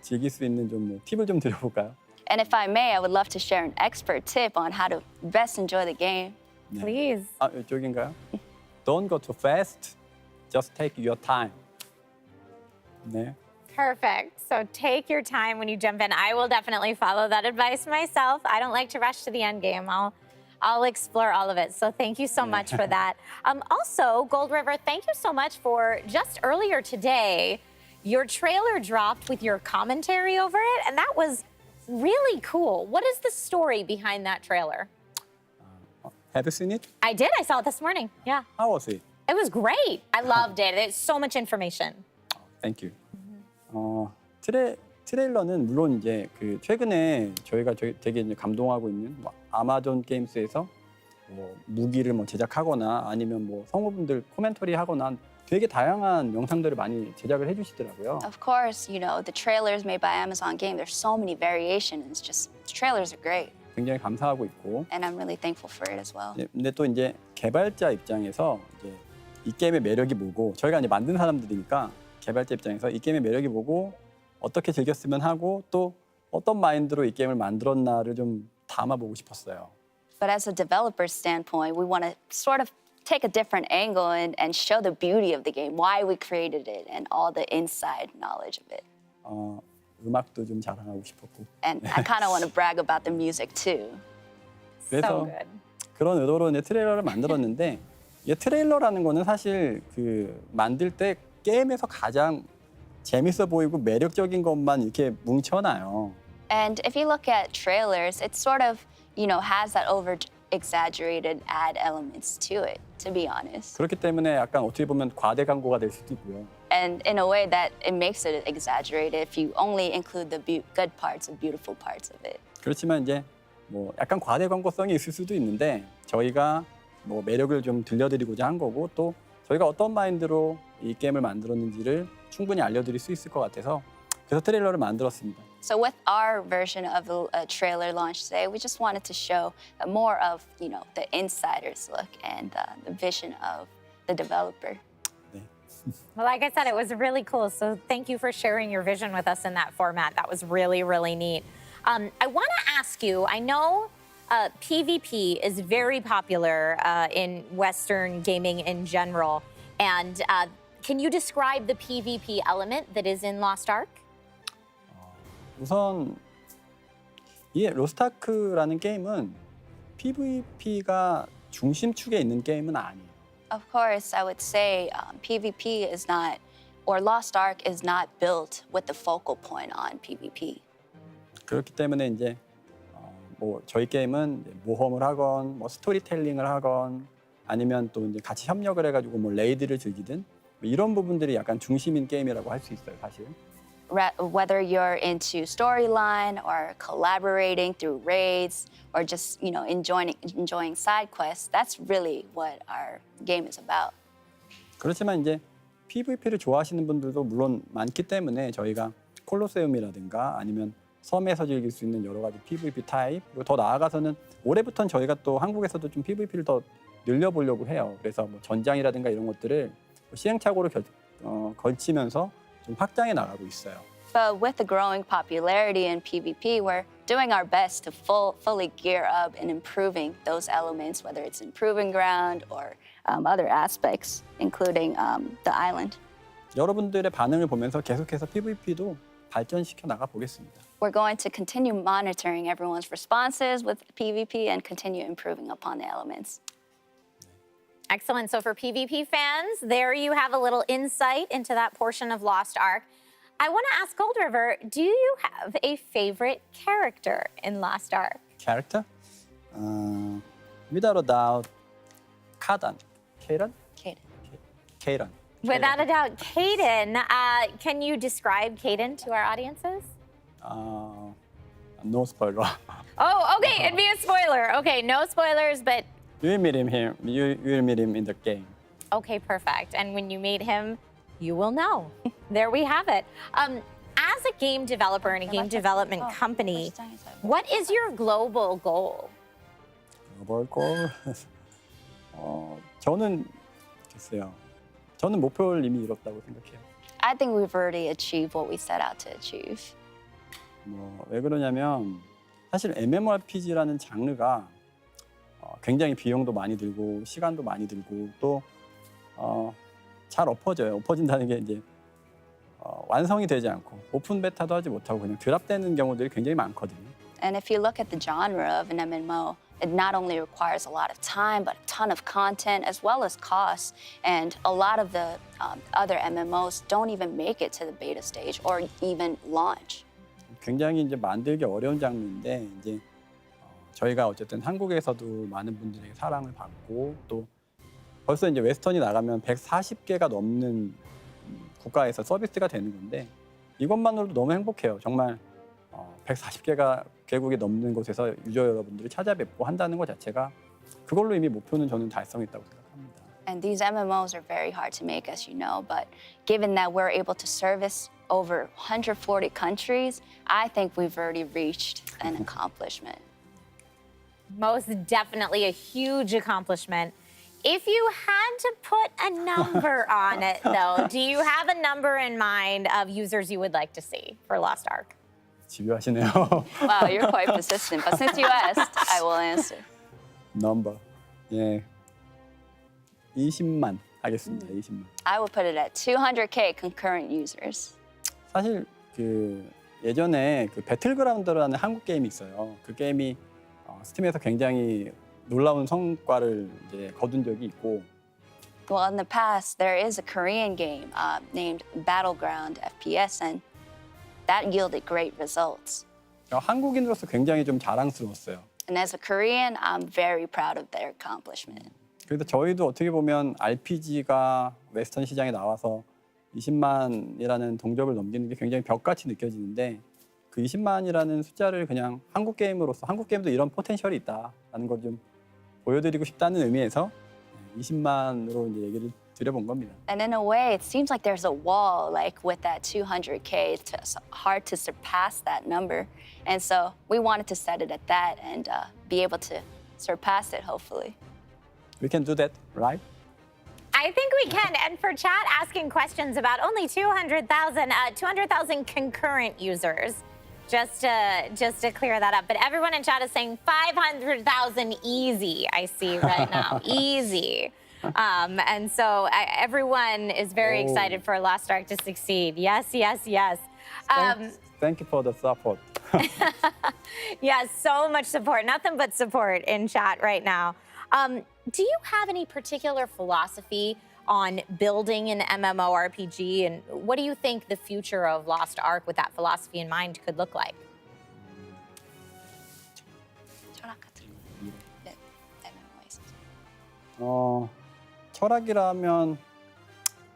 L: 즐길 수 있는 팁을 좀 드려볼까요?
M: And if I may, I would love to share an expert tip on how to best enjoy the game.
L: 네.
A: Please.
L: 이쪽인가요? Don't go too fast. Just take your time. 네.
A: Perfect. So take your time when you jump in. I will definitely follow that advice myself. I don't like to rush to the end game. I'll explore all of it. So thank you so much for that. Also, Gold River, thank you so much for just earlier today, your trailer dropped with your commentary over it, and that was really cool. What is the story behind that trailer?
L: Have you seen it?
A: I did. I saw it this morning. Yeah.
L: How was it?
A: It was great. I loved it. There's so much information.
L: Thank you. 트레일러는 물론 이제 최근에 저희가 되게 이제 감동하고 있는 아마존 게임스에서 무기를 제작하거나 아니면 성우분들 코멘터리 하거나 되게 다양한 영상들을 많이 제작을 해주시더라고요.
M: Of course, the trailers made by Amazon Game, there's so many variations. Just the trailers are great.
L: 굉장히 감사하고 있고.
M: And I'm really thankful for it as well.
L: 근데 또 이제 개발자 입장에서 이제 이 게임의 매력이 뭐고 저희가 이제 만든 사람들이니까 개발자 입장에서 이 게임의 매력이 뭐고 어떻게 즐겼으면 하고 또 어떤 마인드로 이 게임을 만들었나를 좀 담아보고 싶었어요.
M: But as a developer's standpoint, we want to sort of take a different angle and show the beauty of the game, why we created it, and all the inside knowledge of it.
L: 음악도 좀 자랑하고 싶었고.
M: And I kind of want to brag about the music too.
L: 그래서 그런 의도로 이제 트레일러를 만들었는데 이 트레일러라는 거는 사실 만들 때 게임에서 가장 재밌어 보이고 매력적인 것만 이렇게 뭉쳐놔요.
M: And if you look at trailers, it sort of, has that over-exaggerated ad elements to it, to be honest.
L: 그렇기 때문에 약간 어떻게 보면 과대 광고가 될 수도 있고요.
M: And in a way that it makes it exaggerated if you only include the good parts and beautiful parts of it.
L: 그렇지만 이제 약간 과대 광고성이 있을 수도 있는데 저희가 매력을 좀 들려드리고자 한 거고 또 저희가 어떤 마인드로 이 게임을 만들었는지를 충분히 알려드릴 수 있을 것 같아서 그래서 트레일러를 만들었습니다.
M: So with our version of the trailer launch today, we just wanted to show more of, the insider's look and the vision of the developer.
A: Well, like I said, it was really cool. So thank you for sharing your vision with us in that format. That was really, really neat. I want to ask you, I know PvP is very popular in Western gaming in general. And can you describe the PvP element that is in Lost Ark?
L: 우선 이 로스트아크라는 게임은 PVP가 중심축에 있는 게임은 아니에요.
M: Of course, I would say PvP is not, or Lost Ark is not built with the focal point on PvP.
L: 그렇기 때문에 이제 뭐 저희 게임은 모험을 하건 뭐 스토리텔링을 하건 아니면 또 이제 같이 협력을 해가지고 뭐 레이드를 즐기든 이런 부분들이 약간 중심인 게임이라고 할 수 있어요, 사실.
M: Whether you're into storyline or collaborating through raids or just enjoying side quests, that's really what our game is about.
L: 그렇지만 이제 PVP를 좋아하시는 분들도 물론 많기 때문에 저희가 콜로세움이라든가 아니면 섬에서 즐길 수 있는 여러 가지 PVP 타입 그리고 더 나아가서는 올해부터는 저희가 또 한국에서도 좀 PVP를 더 늘려보려고 해요. 그래서 뭐 전장이라든가 이런 것들을 시행착오를 걸치면서 좀 확장해 나가고 있어요.
M: But with the growing popularity in PvP, we're doing our best to fully gear up in improving those elements, whether it's improving ground or other aspects, including the island.
L: 여러분들의 반응을 보면서 계속해서 PVP도 발전시켜 나가 보겠습니다.
M: We're going to continue monitoring everyone's responses with PvP and continue improving upon the elements.
A: Excellent. So for PvP fans, there you have a little insight into that portion of Lost Ark. I want to ask Gold River, do you have a favorite character in Lost Ark?
L: Character? Without a doubt, Kadan. Kaden? Kaden.
A: Without a doubt, Caden. Can you describe Caden to our audiences?
L: No spoiler.
A: Oh, okay. It'd be a spoiler. Okay, no spoilers, but
L: You will meet him here. You will meet him in the game.
A: okay, perfect. And when you meet him, you will know. There we have it. As a game developer and a game development company, what is your global goal?
L: Global goal? 저는 글쎄요. 저는 목표를 이미 이뤘다고 생각해요.
M: I think we've already achieved what we set out to achieve.
L: 왜 그러냐면 사실 MMORPG라는 장르가 굉장히 비용도 많이 들고 시간도 많이 들고 또 잘 엎어져요. 엎어진다는 게 이제 완성이 되지 않고 오픈 베타도 하지 못하고 그냥 드랍되는 경우들이 굉장히 많거든요.
M: And if you look at the genre of an MMO, it not only requires a lot of time, but a ton of content as well as costs. And a lot of the other MMOs don't even make it to the beta stage or even launch.
L: 굉장히 이제 만들기 어려운 장르인데 이제 저희가 어쨌든 한국에서도 많은 분들에게 사랑을 받고 또 벌써 이제 웨스턴이 나가면 140개가 넘는 국가에서 서비스가 되는 건데 이것만으로도 너무 행복해요. 정말 140개가 개국이 넘는 곳에서 유저 여러분들이 찾아뵙고 한다는 것 자체가 그걸로 이미 목표는 저는 달성했다고 생각합니다.
M: And these MMOs are very hard to make, as you know, but given that we're able to service over 140 countries, I think we've already reached an accomplishment.
A: Most definitely a huge accomplishment. If you had to put a number on it, though, do you have a number in mind of users you would like to see for Lost Ark?
L: 집요하시네요.
M: Wow, you're quite persistent, but since you asked, I will answer.
L: 넘버. 예. 20만 하겠습니다. 20만.
M: I will put it at 200K concurrent users.
L: 사실 그 예전에 그 배틀그라운드라는 한국 게임이 있어요. 그 게임이 스팀에서 굉장히 놀라운 성과를 이제 거둔 적이 있고.
M: Well, in the past, there is a Korean game named Battleground FPS, and that yielded great results.
L: 한국인으로서 굉장히 좀 자랑스러웠어요.
M: And as a Korean, I'm very proud of their accomplishment.
L: 그래서 저희도 어떻게 보면 RPG가 웨스턴 시장에 나와서 20만이라는 동접을 넘기는 게 굉장히 벽같이 느껴지는데 그 20만이라는 숫자를 그냥 한국 게임으로서 한국 게임도 이런 포텐셜이 있다라는 걸 좀 보여드리고 싶다는 의미에서 20만으로 이제 얘기를 드려본 겁니다.
M: And in a way, it seems like there's a wall, like with that 200K. It's hard to surpass that number. And so we wanted to set it at that and be able to surpass it, hopefully.
L: We can do that, right?
A: I think we can. And for chat asking questions about only 200,000 concurrent users, just to clear that up. But everyone in chat is saying 500,000 easy, I see right now. Easy. And so everyone is very excited for Lost Ark to succeed. Yes, yes, yes.
L: Thank you for the support.
A: Yes, so much support. Nothing but support in chat right now. Do you have any particular philosophy on building an MMORPG? And what do you think the future of Lost Ark with that philosophy in mind could look like?
L: 철학이라면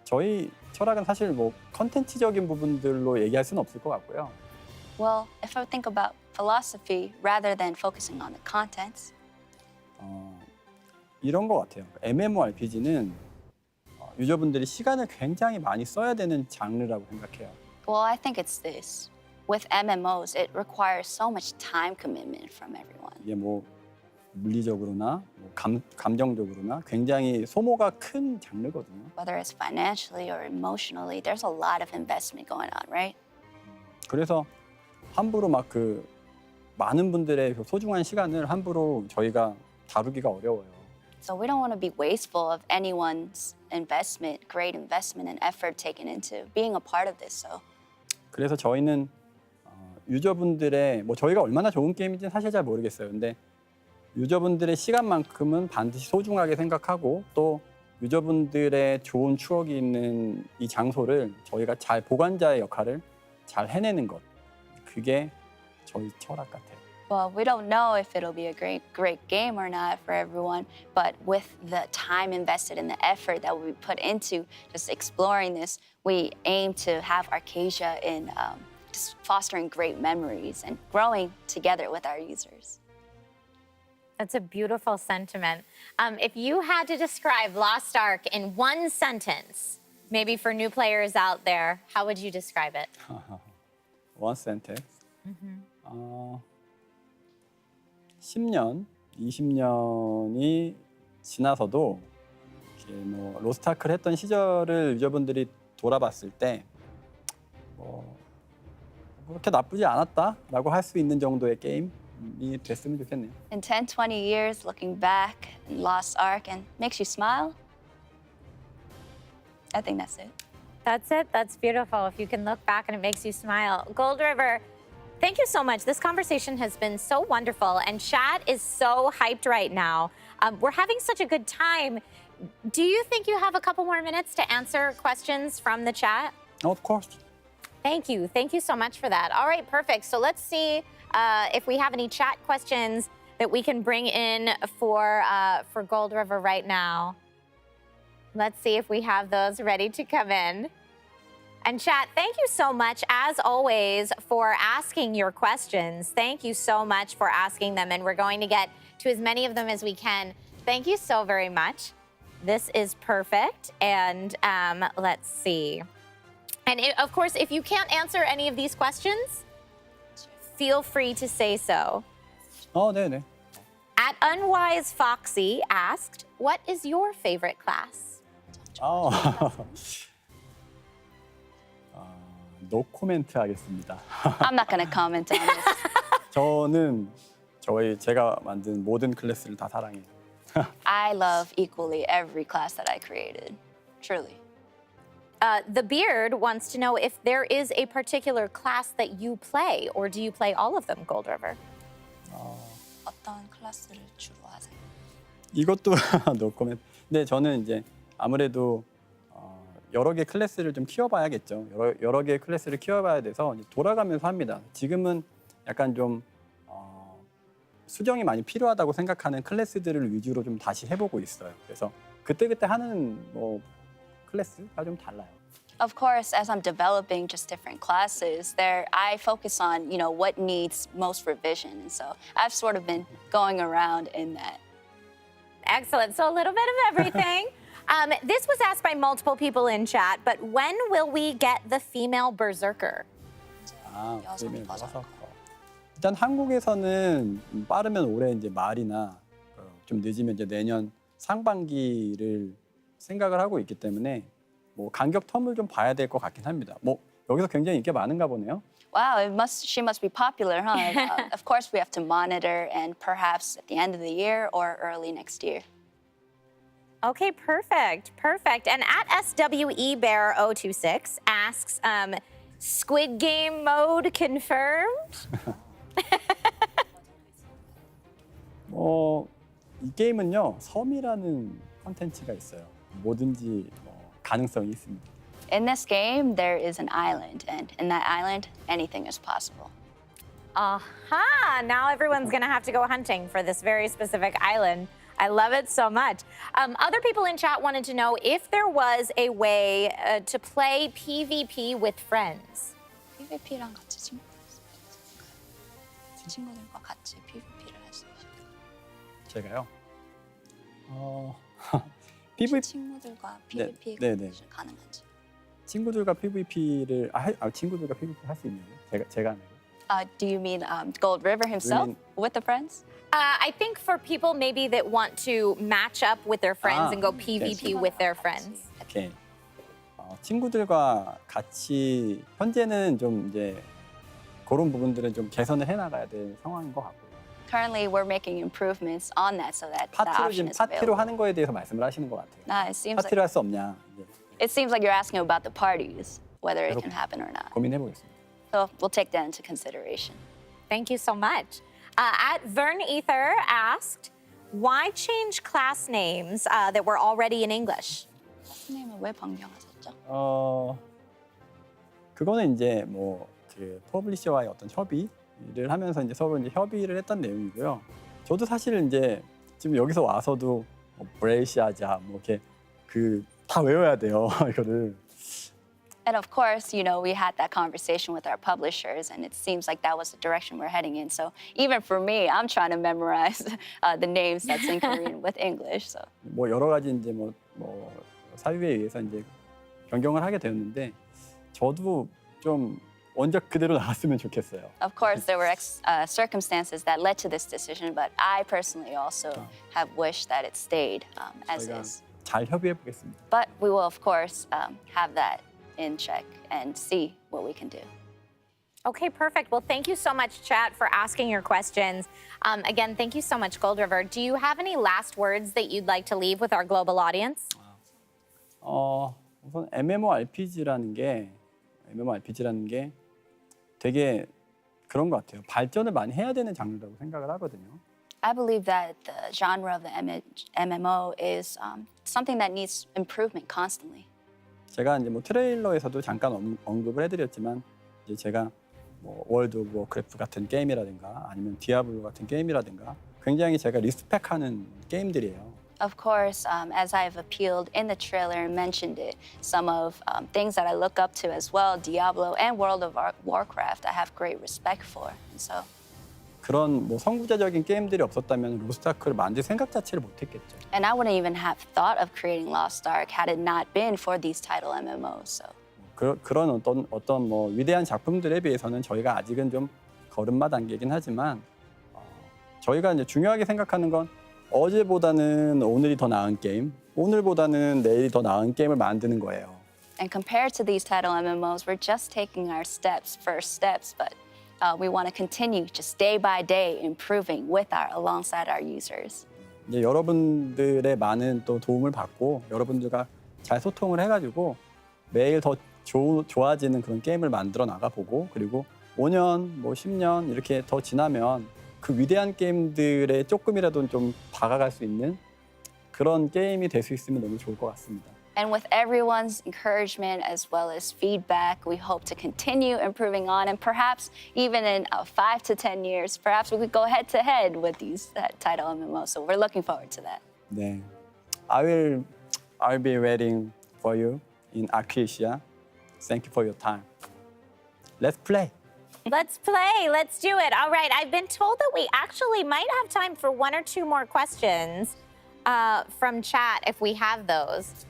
L: 저희 철학은 사실 뭐 컨텐츠적인 부분들로 얘기할 수는 없을 것 같고요.
M: Well, if I think about philosophy rather than focusing on the contents,
L: 이런 것 같아요. MMORPG는 유저분들이 시간을 굉장히 많이 써야 되는 장르라고 생각해요.
M: well, I think it's this. With MMOs, it requires so much time commitment from everyone.
L: 이게 뭐 물리적으로나 뭐 감정적으로나 굉장히 소모가 큰 장르거든요.
M: Whether it's financially or emotionally, there's a lot of investment going on, right?
L: 그래서 함부로 막 그 많은 분들의 그 소중한 시간을 함부로 저희가 다루기가 어려워요.
M: So we don't want to be wasteful of anyone's investment, great investment and effort taken into being a part of this. So
L: 그래서 저희는 유저분들의 뭐 저희가 얼마나 좋은 게임인지는 사실 잘 모르겠어요. 근데 유저분들의 시간만큼은 반드시 소중하게 생각하고 또 유저분들의 좋은 추억이 있는 이 장소를 저희가 잘 보관자의 역할을 잘 해내는 것. 그게 저희 철학 같아요.
M: well, we don't know if it'll be a great game or not for everyone, but with the time invested and the effort that we put into just exploring this, we aim to have Arcasia in just fostering great memories and growing together with our users.
A: That's a beautiful sentiment. If you had to describe Lost Ark in one sentence, maybe for new players out there, how would you describe it?
L: One sentence. 10년, 20년이 지나서도 이렇게 뭐 로스트아크를 했던 시절을 유저분들이 돌아봤을 때 그렇게 나쁘지 않았다라고 할 수 있는 정도의 게임이 됐으면 좋겠네요.
M: In 10, 20 years, looking back in Lost Ark and makes you smile, I think that's it.
A: That's it. That's beautiful. If you can look back and it makes you smile. Gold River, thank you so much. This conversation has been so wonderful, and chat is so hyped right now. We're having such a good time. Do you think you have a couple more minutes to answer questions from the chat?
L: Of course.
A: Thank you. Thank you so much for that. All right, perfect. So let's see if we have any chat questions that we can bring in for Gold River right now. Let's see if we have those ready to come in. And chat, thank you so much, as always, for asking your questions. Thank you so much for asking them, and we're going to get to as many of them as we can. Thank you so very much. This is perfect. And let's see. And of course, if you can't answer any of these questions, feel free to say so.
L: 네네.
A: At Unwise Foxy asked, what is your favorite class?
L: 노 코멘트 하겠습니다.
M: I'm not going to comment on this.
L: 저는 제가 만든 모든 클래스를 다 사랑해요.
M: I love equally every class that I created, truly.
A: The Beard wants to know if there is a particular class that you play, or do you play all of them, Gold River?
M: 어떤 클래스를 주로 하세요?
L: 이것도 노 코멘트. 근데 저는 이제 아무래도 여러 개 클래스를 좀 키워봐야겠죠. 여러 개의 클래스를 키워봐야 돼서 돌아가면서 합니다. 지금은 약간 좀 수정이 많이 필요하다고 생각하는 클래스들을 위주로 좀 다시 해보고 있어요. 그래서 그때그때 하는 뭐 클래스가 좀 달라요.
M: Of course, as I'm developing just different classes, I focus on, what needs most revision. And so I've sort of been going around in that.
A: Excellent. So a little bit of everything. This was asked by multiple people in chat, but when will we get the female Berserker?
L: 아, 일단 한국에서는 빠르면 올해 이제 말이나 좀 늦으면 이제 내년 상반기를 생각을 하고 있기 때문에 뭐 간격 텀을 좀 봐야 될 것 같긴 합니다. 뭐 여기서 굉장히 인기가 많은가 보네요.
M: Wow, she must be popular, huh? Of course, we have to monitor, and perhaps at the end of the year or early next year.
A: Okay, perfect. And at SWEBear026 asks, Squid Game mode confirmed?
L: 이 게임은요, 섬이라는 컨텐츠가 있어요. 뭐든지 가능성이 있습니다.
M: In this game, there is an island, and in that island, anything is possible.
A: Aha! Now everyone's gonna have to go hunting for this very specific island. I love it so much. Other people in chat wanted to know if there was a way to play PvP with friends.
M: PvP랑 같이 친구들과 같이 PvP를 할 수 있어요.
L: 제가요? PvP
M: 친구들과 PvP 가능한지.
L: 친구들과 PvP를 친구들과 PvP 할 수 있나요? 제가 하나요?
M: Do you mean Gold River himself with the friends?
A: I think for people maybe that want to match up with their friends and go PvP with their friends.
L: 오케이. 친구들과 같이 현재는 좀 이제 그런 부분들은 좀 개선을 해나가야 될 상황인 것 같고요.
M: Currently, we're making improvements on that so that the option is
L: 파티로
M: available.
L: 하는 거에 대해서 말씀을 하시는 것 같아요. 파티로 할 수 없냐?
M: It seems like you're asking about the parties, whether it can happen or not.
L: 고민해 보겠습니다.
M: So we'll take that into consideration.
A: Thank you so much. At Vern Ether asked, why change class names that were already in English?
M: 선생님은 왜 변경하셨죠?
L: 그거는 이제 그 퍼블리셔와의 어떤 협의를 하면서 이제 서로 이제 협의를 했던 내용이고요. 저도 사실 이제 지금 여기서 와서도 브레이시아자 이렇게 다 외워야 돼요 이거를.
M: And of course, you know, we had that conversation with our publishers, and it seems like that was the direction we're heading in. So even for me, I'm trying to memorize the names that's in Korean with English. So.
L: 여러 가지 이제 사유에 의해서 이제 변경을 하게 되었는데 저도 좀 원작 그대로 나왔으면 좋겠어요.
M: Of course, there were circumstances that led to this decision, but I personally also have wished that it stayed as is.
L: 잘 협의해 보겠습니다.
M: But we will, of course, have that in check and see what we can do.
A: Okay, perfect. Well, thank you so much, chat, for asking your questions. Again, thank you so much, Gold River. Do you have any last words that you'd like to leave with our global audience?
L: 우선 MMORPG라는 게 되게 그런 것 같아요. 발전을 많이 해야 되는 장르라고 생각을 하거든요.
M: I believe that the genre of the MMO is something that needs improvement constantly.
L: 제가 이제 트레일러에서도 잠깐 언급을 해드렸지만 이제 제가 월드 오브 워크래프트 같은 게임이라든가 아니면 디아블로 같은 게임이라든가 굉장히 제가 리스펙하는 게임들이에요.
M: Of course, as I've appealed in the trailer and mentioned it, some of things that I look up to as well, Diablo and World of Warcraft, I have great respect for. And so.
L: 그런 선구자적인 게임들이 없었다면 로스트 아크를 만들 생각 자체를 못했겠죠.
M: And I wouldn't even have thought of creating Lost Ark had it not been for these title MMOs. So.
L: 그런 어떤 위대한 작품들에 비해서는 저희가 아직은 좀 걸음마 단계이긴 하지만 저희가 이제 중요하게 생각하는 건 어제보다는 오늘이 더 나은 게임, 오늘보다는 내일이 더 나은 게임을 만드는 거예요.
M: And compared to these title MMOs, we're just taking our first steps, but we want to continue just day by day improving alongside our users.
L: 이제 여러분들의 많은 또 도움을 받고 여러분들과 잘 소통을 해가지고 매일 더 좋아지는 그런 게임을 만들어 나가보고 그리고 5년, 10년 이렇게 더 지나면 그 위대한 게임들에 조금이라도 좀 다가갈 수 있는 그런 게임이 될 수 있으면 너무 좋을 것 같습니다.
M: And with everyone's encouragement as well as feedback, we hope to continue improving on, and perhaps even in 5 to 10 years, perhaps we could go head to head with these title MMOs. So we're looking forward to that.
L: 네, I'll be waiting for you in Arcasia. Thank you for your time. Let's play.
A: Let's play. Let's do it. All right. I've been told that we actually might have time for 1 or 2 more questions. from chat if we have those.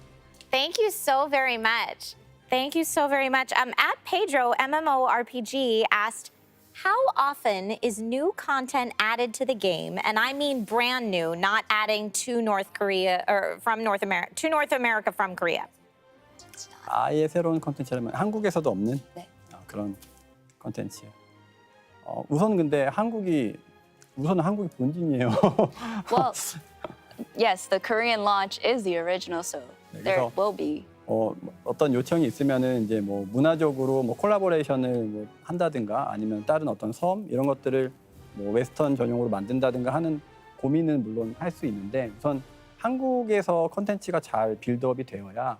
A: Thank you so very much. Thank you so very much. At Pedro MMORPG asked, how often is new content added to the game? And I mean brand new, not adding to North Korea or from North America to North America from Korea.
L: 아예 새로운 콘텐츠라면 한국에서도 없는 그런 콘텐츠예요. 우선 근데 우선은 한국이 본진이에요.
M: Well, yes, the Korean launch is the original, so there will be.
L: 어떤 요청이 있으면은 이제 뭐 문화적으로 뭐 콜라보레이션을 뭐 한다든가 아니면 다른 어떤 섬 이런 것들을 뭐 웨스턴 전용으로 만든다든가 하는 고민은 물론 할 수 있는데 우선 한국에서 콘텐츠가 잘 빌드업이 되어야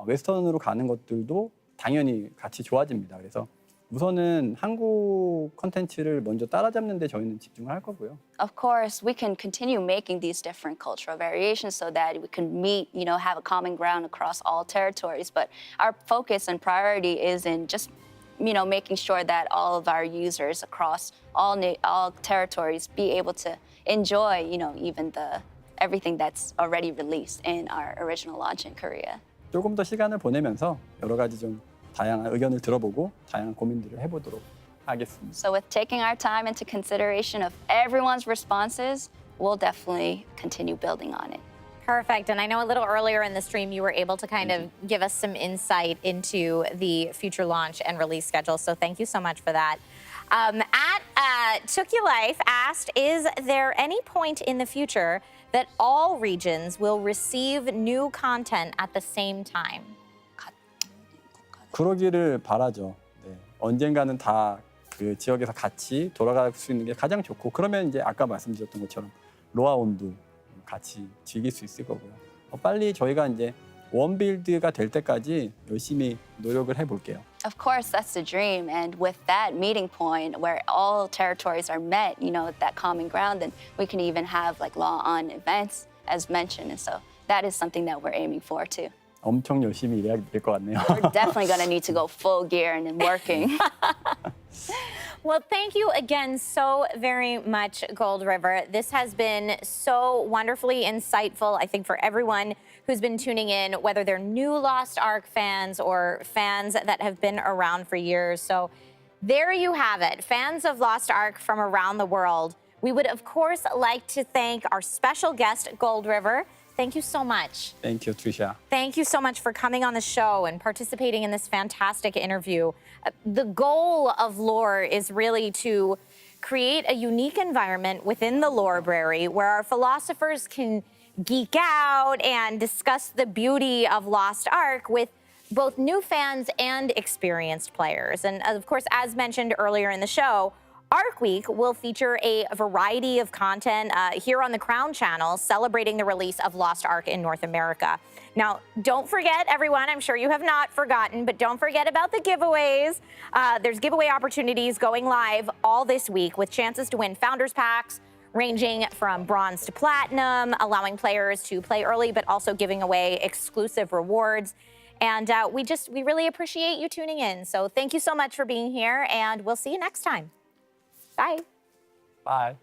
L: 웨스턴으로 가는 것들도 당연히 같이 좋아집니다. 그래서 우선은 한국 콘텐츠를 먼저 따라잡는 데 저희는 집중을 할 거고요.
M: Of course, we can continue making these different cultural variations so that we can meet, have a common ground across all territories. But our focus and priority is in just, making sure that all of our users across all territories be able to enjoy, even everything that's already released in our original launch in Korea.
L: 조금 더 시간을 보내면서 여러 가지 좀 다양한 의견을 들어보고 다양한 고민들을 해보도록 하겠습니다.
M: So with taking our time into consideration of everyone's responses, we'll definitely continue building on it.
A: Perfect. And I know a little earlier in the stream you were able to kind of give us some insight into the future launch and release schedule. So thank you so much for that. Took You Life asked, is there any point in the future that all regions will receive new content at the same time?
L: 그러기를 바라죠. 네. 언젠가는 다 그 지역에서 같이 돌아갈 수 있는 게 가장 좋고 그러면 이제 아까 말씀드렸던 것처럼 로아온도 같이 즐길 수 있을 거고요. 빨리 저희가 이제 원빌드가 될 때까지 열심히 노력을 해볼게요.
M: Of course, that's the dream. And with that meeting point where all territories are met, that common ground, then we can even have like law-on events as mentioned. And so that is something that we're aiming for too.
L: 엄청 열심히 일해야 될 것 같네요.
M: We're definitely going to need to go full gear and working.
A: Well, thank you again so very much, Gold River. This has been so wonderfully insightful, I think, for everyone who's been tuning in, whether they're new Lost Ark fans or fans that have been around for years. So there you have it, fans of Lost Ark from around the world. We would, of course, like to thank our special guest, Gold River. Thank you so much.
L: Thank you, Trisha.
A: Thank you so much for coming on the show and participating in this fantastic interview. The goal of lore is really to create a unique environment within the Lorebrary where our philosophers can geek out and discuss the beauty of Lost Ark with both new fans and experienced players. And of course, as mentioned earlier in the show, Arc Week will feature a variety of content here on the Crown Channel celebrating the release of Lost Ark in North America. Now, don't forget, everyone, I'm sure you have not forgotten, but don't forget about the giveaways. There's giveaway opportunities going live all this week with chances to win Founders Packs ranging from bronze to platinum, allowing players to play early, but also giving away exclusive rewards. And we really appreciate you tuning in. So thank you so much for being here, and we'll see you next time. Bye.
L: Bye.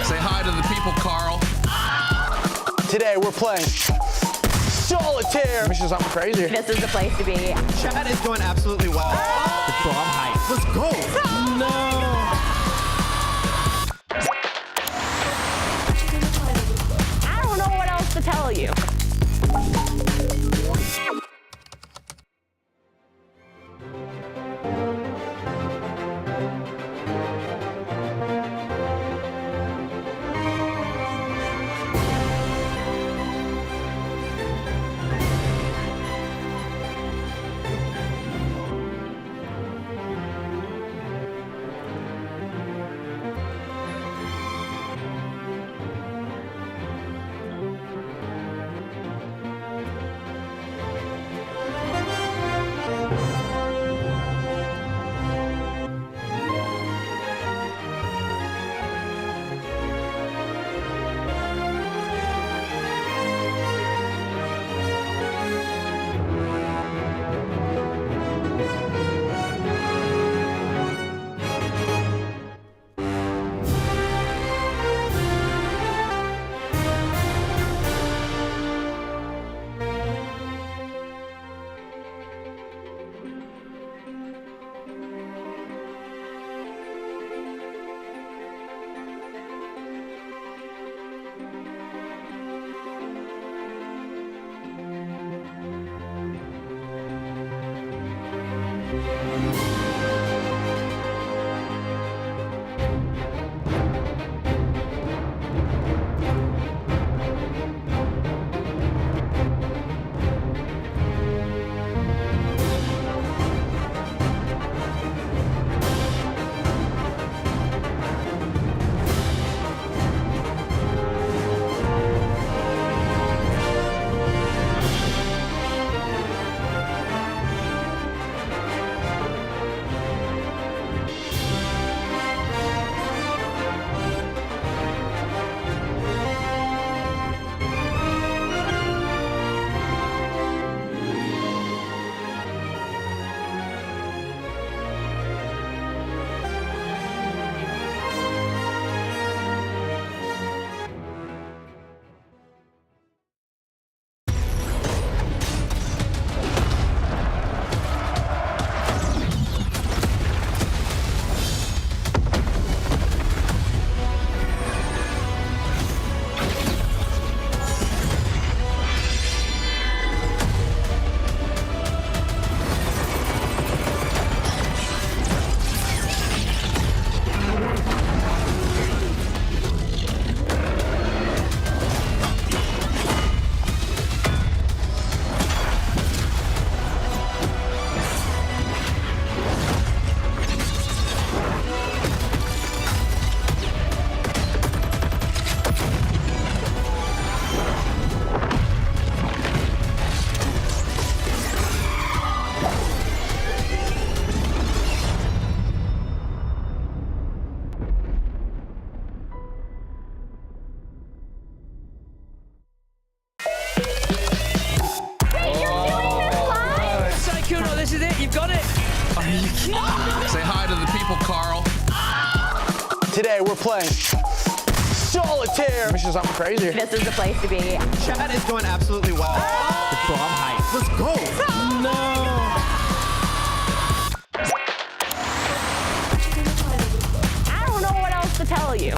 I: Say hi to the people, Carl.
J: Today we're playing Solitaire. This is something crazy.
H: This is the place to be.
N: Chat is going absolutely well. Bro, I'm hyped. Let's go.
H: I don't know what else to tell you.
I: Say hi to the people, Carl.
J: Today we're playing Solitaire. This is something crazy.
H: This is the place to be.
N: Chat is going absolutely well. Bro, I'm hyped. Let's go.
H: I don't know what else to tell you.